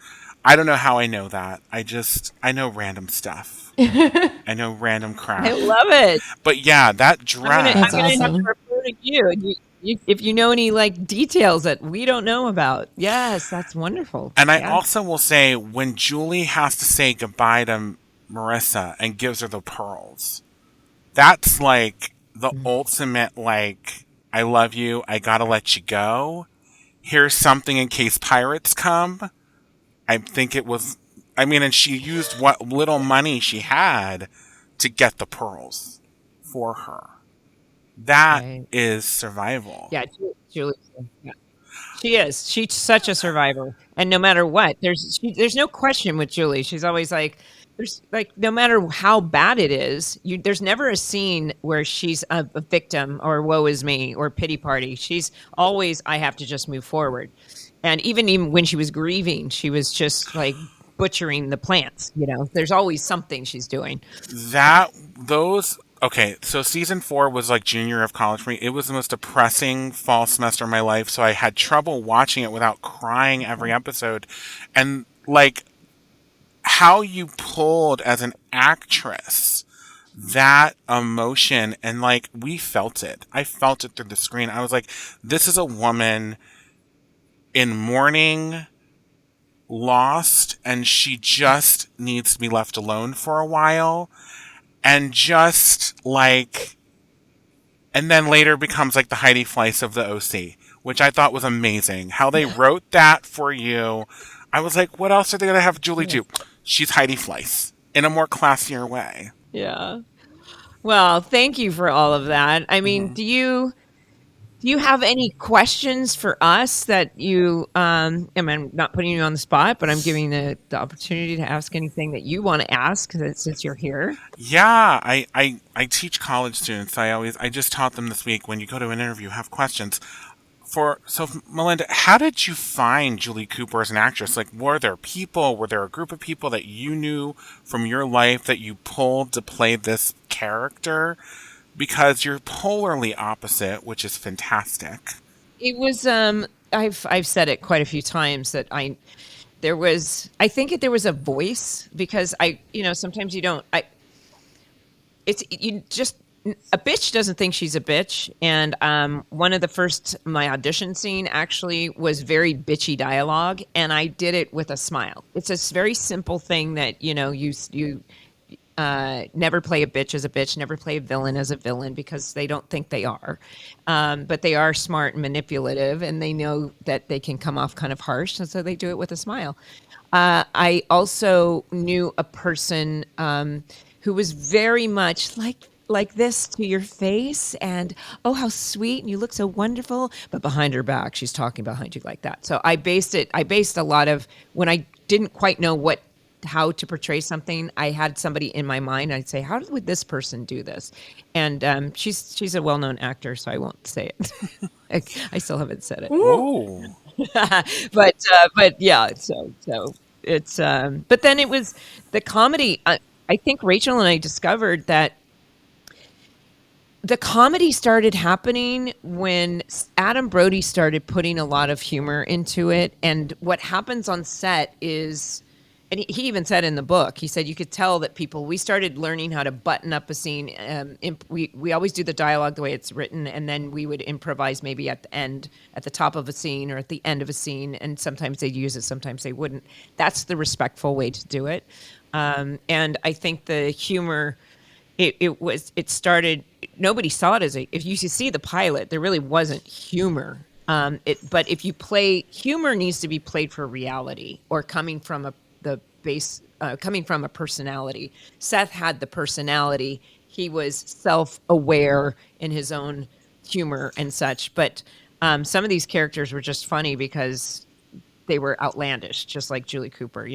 I don't know how I know that. I know random stuff. I know random crap. I love it. But yeah, that dress. That's I'm gonna have awesome. to refer to you. If you know any like details that we don't know about. Yes, that's wonderful. And I Yeah. also will say when Julie has to say goodbye to Marissa and gives her the pearls, that's like the ultimate, like, I love you, I gotta let you go. Here's something in case pirates come. I think it was, and she used what little money she had to get the pearls for her. That Right. is survival. Yeah, Julie. Yeah. She is. She's such a survivor, and no matter what, there's no question with Julie. She's always like, there's like no matter how bad it is, there's never a scene where she's a victim or woe is me or pity party. She's always I have to just move forward, and even when she was grieving, she was just like butchering the plants. There's always something she's doing. Okay, so season 4 was like junior year of college for me. It was the most depressing fall semester of my life, so I had trouble watching it without crying every episode. And like how you pulled as an actress that emotion, and like we felt it. I felt it through the screen. I was like, this is a woman in mourning, lost, and she just needs to be left alone for a while. And just like, and then later becomes like the Heidi Fleiss of the OC, which I thought was amazing. How they wrote that for you. I was like, what else are they going to have Julie do? She's Heidi Fleiss in a more classier way. Yeah. Well, thank you for all of that. Do you have any questions for us that you I'm not putting you on the spot, but I'm giving the opportunity to ask anything that you want to ask since you're here? Yeah, I teach college students. I just taught them this week when you go to an interview, have questions. So Melinda, how did you find Julie Cooper as an actress? Like, were there a group of people that you knew from your life that you pulled to play this character? Because you're polarly opposite, which is fantastic. It was I've said it quite a few times that I think there was a voice because sometimes you don't a bitch doesn't think she's a bitch, and one of the first my audition scene actually was very bitchy dialogue, and I did it with a smile. It's a very simple thing that you never play a bitch as a bitch, never play a villain as a villain because they don't think they are. But they are smart and manipulative, and they know that they can come off kind of harsh, and so they do it with a smile. I also knew a person who was very much like this to your face, and oh, how sweet, and you look so wonderful, but behind her back she's talking behind you like that. So I based a lot of, when I didn't quite know how to portray something, I had somebody in my mind. I'd say, how would this person do this? And she's a well-known actor, so I won't say it. I still haven't said it. Ooh. But yeah, so it's but then it was the comedy. I think Rachel and I discovered that the comedy started happening when Adam Brody started putting a lot of humor into it. And what happens on set is, and he even said in the book, he said you could tell that we started learning how to button up a scene. We always do the dialogue the way it's written, and then we would improvise maybe at the end, at the top of a scene or at the end of a scene. And sometimes they'd use it, sometimes they wouldn't. That's the respectful way to do it. And I think the humor, it started, nobody saw it as if you see the pilot, there really wasn't humor. But if you play, humor needs to be played for reality or coming from a personality. Seth had the personality. He was self-aware in his own humor and such. But some of these characters were just funny because they were outlandish, just like Julie Cooper,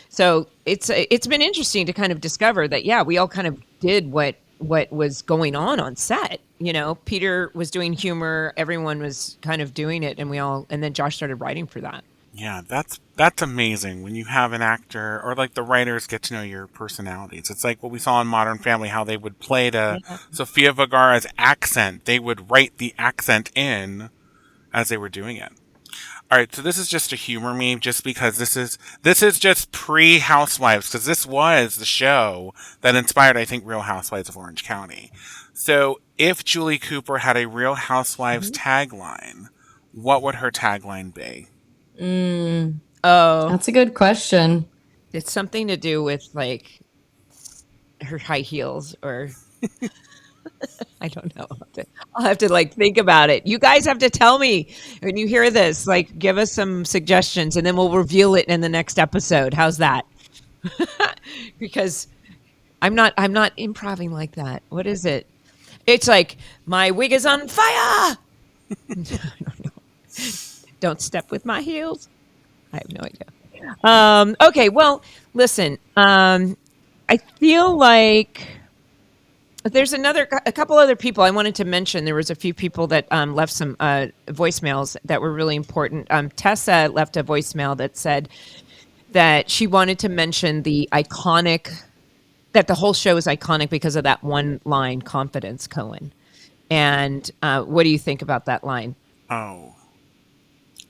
So it's been interesting to kind of discover that, yeah, we all kind of did what was going on set. Peter was doing humor, everyone was kind of doing it, and then Josh started writing for that. Yeah, that's amazing when you have an actor or like the writers get to know your personalities. It's like what we saw in Modern Family, how they would play to Sofia Vergara's accent. They would write the accent in as they were doing it. All right, so this is just to humor me, just because this is just pre-Housewives, because this was the show that inspired, I think, Real Housewives of Orange County. So if Julie Cooper had a Real Housewives tagline, what would her tagline be? Oh, that's a good question. It's something to do with like her high heels or I don't know. I'll have to like think about it. You guys have to tell me when you hear this, like give us some suggestions and then we'll reveal it in the next episode. How's that? Because I'm not improvising like that. What is it? It's like my wig is on fire. Don't step with my heels. I have no idea. Okay, well, listen. I feel like there's a couple other people I wanted to mention. There was a few people that left some voicemails that were really important. Tessa left a voicemail that said that she wanted to mention that the whole show is iconic because of that one line, confidence, Cohen. And what do you think about that line? Oh,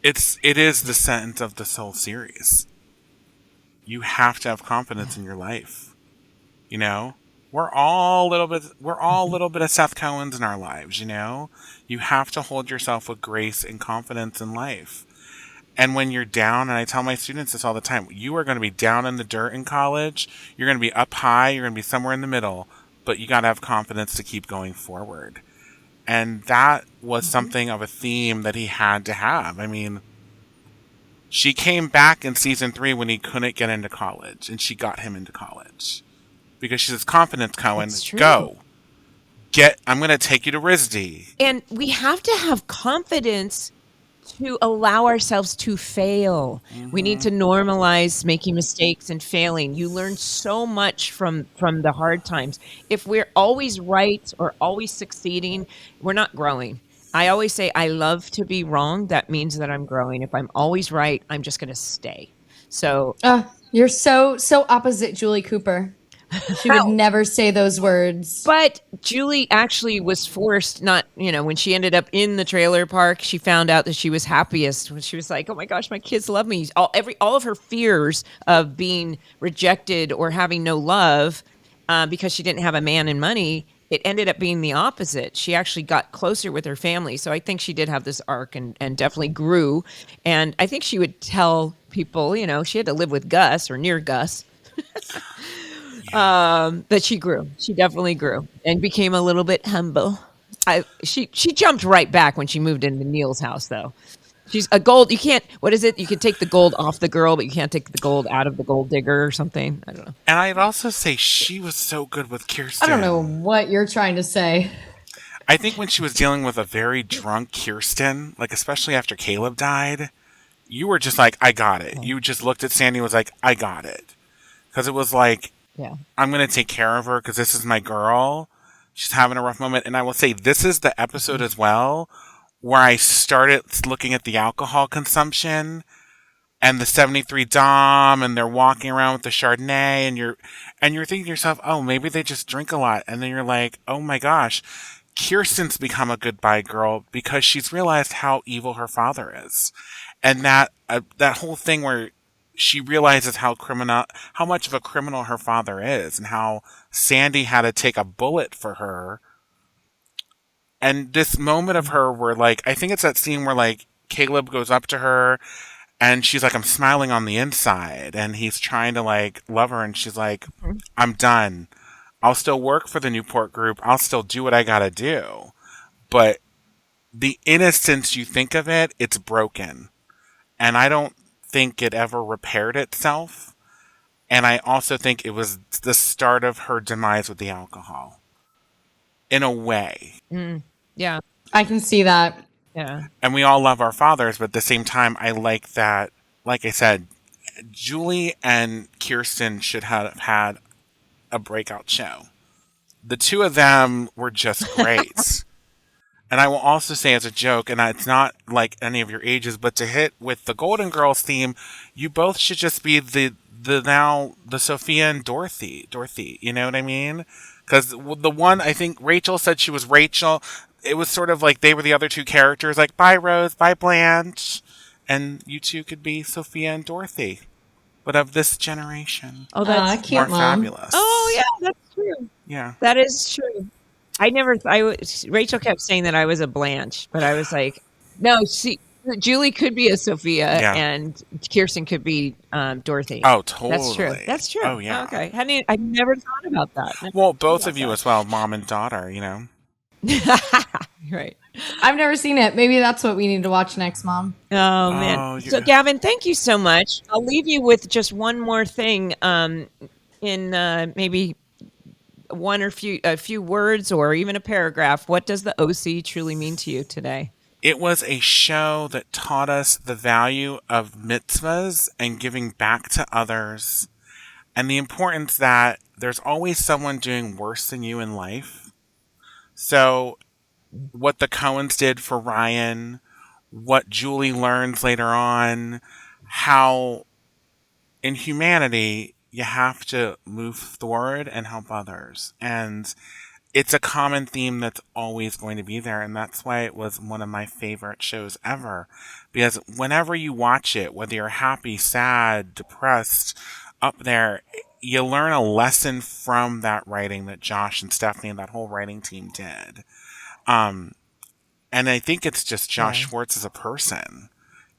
it is the sentence of this whole series. You have to have confidence in your life. We're all a little bit of Seth Cohens in our lives. You have to hold yourself with grace and confidence in life. And when you're down, and I tell my students this all the time, you are going to be down in the dirt in college. You're going to be up high. You're going to be somewhere in the middle, but you got to have confidence to keep going forward. And that was something of a theme that he had to have. I mean, she came back in season 3 when he couldn't get into college, and she got him into college. Because she says, confidence, Cohen, go. I'm going to take you to RISD. And we have to have confidence to allow ourselves to fail. Mm-hmm. We need to normalize making mistakes and failing. You learn so much from the hard times. If we're always right or always succeeding, we're not growing. I always say, I love to be wrong. That means that I'm growing. If I'm always right, I'm just going to stay. So you're so opposite Julie Cooper. She would never say those words. But Julie actually was forced when she ended up in the trailer park, she found out that she was happiest when she was like, oh my gosh, my kids love me. All of her fears of being rejected or having no love because she didn't have a man and money, it ended up being the opposite. She actually got closer with her family. So I think she did have this arc and definitely grew. And I think she would tell people, she had to live with Gus or near Gus. But she grew. She definitely grew and became a little bit humble. She jumped right back when she moved into Neil's house, though. She's a gold. You can't. What is it? You can take the gold off the girl, but you can't take the gold out of the gold digger or something. I don't know. And I'd also say she was so good with I Kirsten. don't know what you're trying to say. I think when she was dealing with a very drunk Kirsten, like especially after Caleb died, you were just like, I got it. You just looked at Sandy and was like, I got it. Because it was like, Yeah. I'm going to take care of her because this is my girl. She's having a rough moment. And I will say, this is the episode as well where I started looking at the alcohol consumption and the 73 Dom, and they're walking around with the Chardonnay, and you're thinking to yourself, oh, maybe they just drink a lot. And then you're like, oh my gosh, Kirsten's become a goodbye girl because she's realized how evil her father is. And that whole thing where she realizes how much of a criminal her father is, and how Sandy had to take a bullet for her. And this moment of her where, like, I think it's that scene where, like, Caleb goes up to her and she's like, I'm smiling on the inside. And he's trying to, like, love her. And she's like, I'm done. I'll still work for the Newport Group. I'll still do what I gotta do. But the innocence you think of it, it's broken. And I don't think it ever repaired itself. And I also think it was the start of her demise with the alcohol. In a way. Yeah. I can see that. Yeah. And we all love our fathers, but at the same time, I like that, like I said, Julie and Kirsten should have had a breakout show. The two of them were just great. And I will also say as a joke, and it's not like any of your ages, but to hit with the Golden Girls theme, you both should just be the Sophia and Dorothy, you know what I mean? Because the one, I think Rachel said she was Rachel. It was sort of like they were the other two characters, like, bye Rose, bye Blanche. And you two could be Sophia and Dorothy, but of this generation. Oh, that's cute, more Mom. fabulous. Oh, yeah, that's true. Yeah. That is true. Rachel kept saying that I was a Blanche, but I was like, no, Julie could be a Sophia, Yeah. and Kirsten could be Dorothy. Oh, totally. That's true. That's true. Oh, yeah. Okay. I never thought about that. Well, both of you as well, mom and daughter, you know. Right. I've never seen it. Maybe that's what we need to watch next, Mom. Oh, man. So, Gavin, thank you so much. I'll leave you with just one more thing in maybe one or a few words or even a paragraph. What does the OC truly mean to you today? It was a show that taught us the value of mitzvahs and giving back to others, and the importance that there's always someone doing worse than you in life. So what the Coens did for Ryan, what Julie learns later on, how in humanity you have to move forward and help others. And it's a common theme that's always going to be there. And that's why it was one of my favorite shows ever. Because whenever you watch it, whether you're happy, sad, depressed, up there, you learn a lesson from that writing that Josh and Stephanie and that whole writing team did. And I think it's just Josh Schwartz as a person,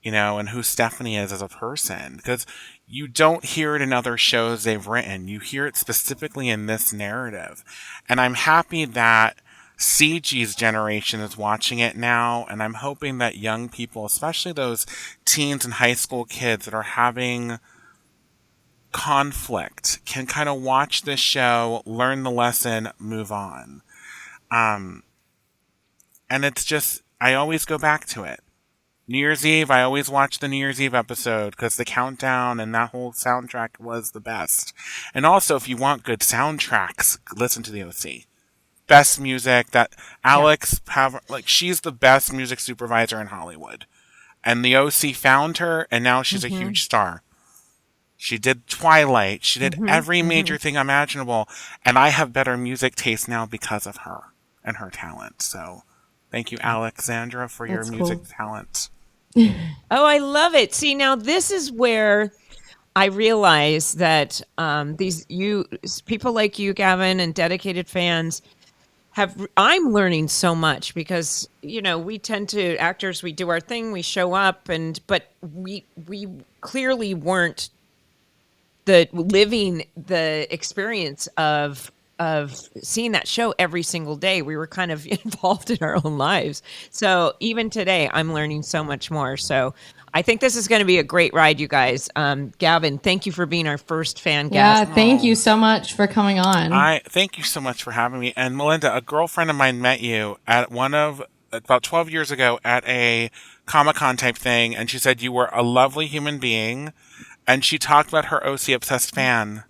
you know, and who Stephanie is as a person. Because you don't hear it in other shows they've written. You hear it specifically in this narrative. And I'm happy that CG's generation is watching it now. And I'm hoping that young people, especially those teens and high school kids that are having conflict, can kind of watch this show, learn the lesson, move on. And it's just, I always go back to it. New Year's Eve, I always watch the New Year's Eve episode because the countdown and that whole soundtrack was the best. And also, if you want good soundtracks, listen to the OC. Best music that Alex she's the best music supervisor in Hollywood. And the OC found her, and now she's a huge star. She did Twilight. She did every major thing imaginable. And I have better music taste now because of her and her talent. So thank you, Alexandra, for your music talent. Oh, I love it. See, now this is where I realize that people like you, Gavin, and dedicated fans I'm learning so much because, you know, we tend to actors, we do our thing, we show up but we clearly weren't the living the experience of seeing that show every single day. We were kind of involved in our own lives. So even today, I'm learning so much more. So I think this is going to be a great ride, you guys. Gavin, thank you for being our first fan Yeah, guest. thank you so much for coming on. I thank you so much for having me. And Melinda, a girlfriend of mine met you at about 12 years ago at a Comic-Con type thing, and she said you were a lovely human being, and she talked about her OC obsessed fan,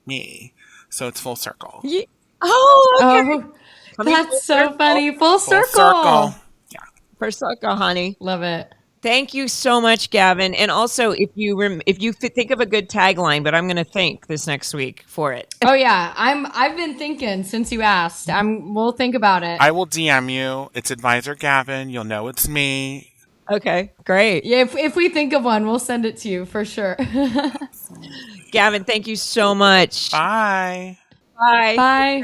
me. So it's full circle. Okay. Oh, that's so funny. Full circle. Full circle. Yeah. Full circle, honey. Love it. Thank you so much, Gavin. And also, if you think of a good tagline, but I'm going to think this next week for it. Oh yeah, I've been thinking since you asked. We'll think about it. I will DM you. It's Advisor Gavin. You'll know it's me. Okay, great. Yeah, if we think of one, we'll send it to you for sure. Gavin, thank you so much. Bye. Bye. Bye.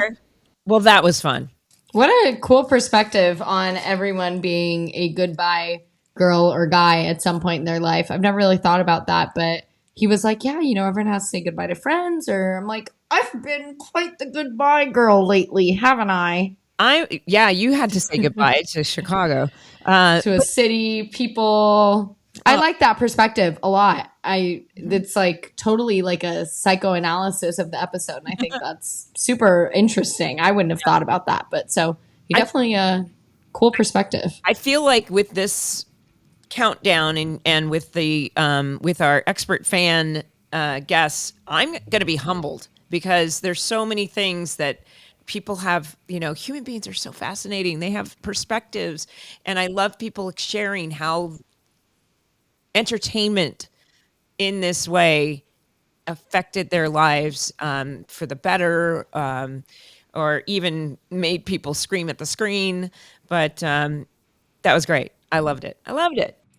Well, that was fun. What a cool perspective on everyone being a goodbye girl or guy at some point in their life. I've never really thought about that, but he was like, yeah, everyone has to say goodbye to friends. Or I'm like, I've been quite the goodbye girl lately, haven't I? You had to say goodbye to Chicago. To a city, people. I like that perspective a lot. It's like totally like a psychoanalysis of the episode. And I think that's super interesting. I wouldn't have thought about that, but so you definitely a cool perspective. I feel like with this countdown and with the with our expert fan guests, I'm going to be humbled because there's so many things that people have. Human beings are so fascinating. They have perspectives, and I love people sharing how entertainment in this way affected their lives for the better, or even made people scream at the screen. But that was great. I loved it.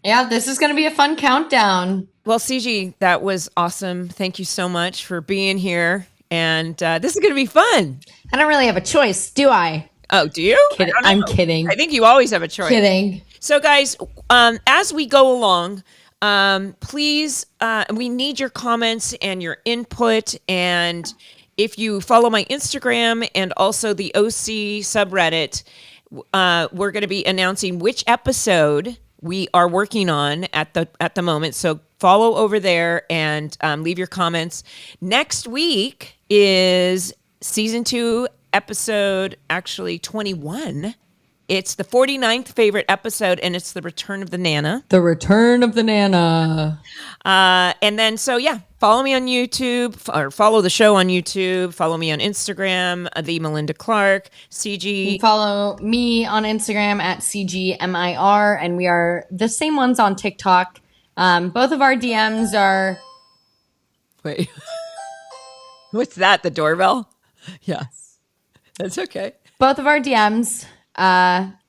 Yeah, this is going to be a fun countdown. Well, CG, that was awesome. Thank you so much for being here. And this is going to be fun. I don't really have a choice, do I? Oh, do you? I'm kidding. I think you always have a choice. Kidding. So, guys, as we go along, please, we need your comments and your input. And if you follow my Instagram and also the OC subreddit, we're going to be announcing which episode we are working on at the moment. So follow over there and leave your comments. Next week is season 2, episode 21. It's the 49th favorite episode, and it's the Return of the Nana. The Return of the Nana. And then, follow me on YouTube, or follow the show on YouTube. Follow me on Instagram, the Melinda Clark, CG. You follow me on Instagram at CGMIR, and we are the same ones on TikTok. Both of our DMs are... Wait. What's that, the doorbell? Yeah. That's okay. Both of our DMs...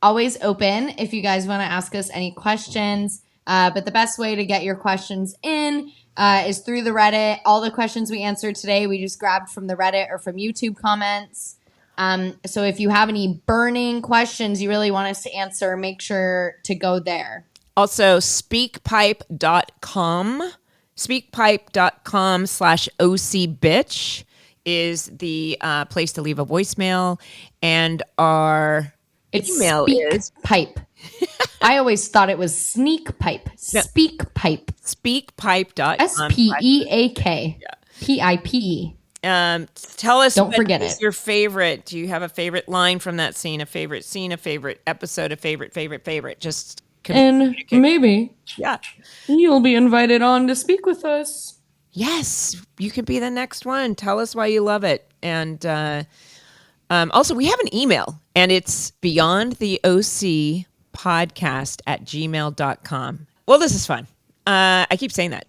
always open if you guys want to ask us any questions. But the best way to get your questions in is through the Reddit. All the questions we answered today, we just grabbed from the Reddit or from YouTube comments. So if you have any burning questions you really want us to answer, make sure to go there. Also, speakpipe.com. Speakpipe.com/OCBitch is the place to leave a voicemail. And our... email is pipe. I always thought it was sneak pipe. Speak pipe. Speakpipe.com. SPEAK. PIPE. Tell us. Don't forget it. Your favorite. Do you have a favorite line from that scene? A favorite scene? A favorite episode? A favorite? Just and maybe. Yeah. You'll be invited on to speak with us. Yes, you could be the next one. Tell us why you love it. And also, we have an email, and it's beyondtheocpodcast@gmail.com. Well, this is fun. I keep saying that.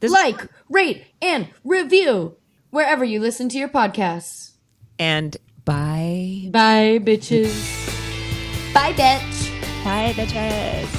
Rate, and review wherever you listen to your podcasts. And bye. Bye, bitches. Bye, bitch. Bye, bitches.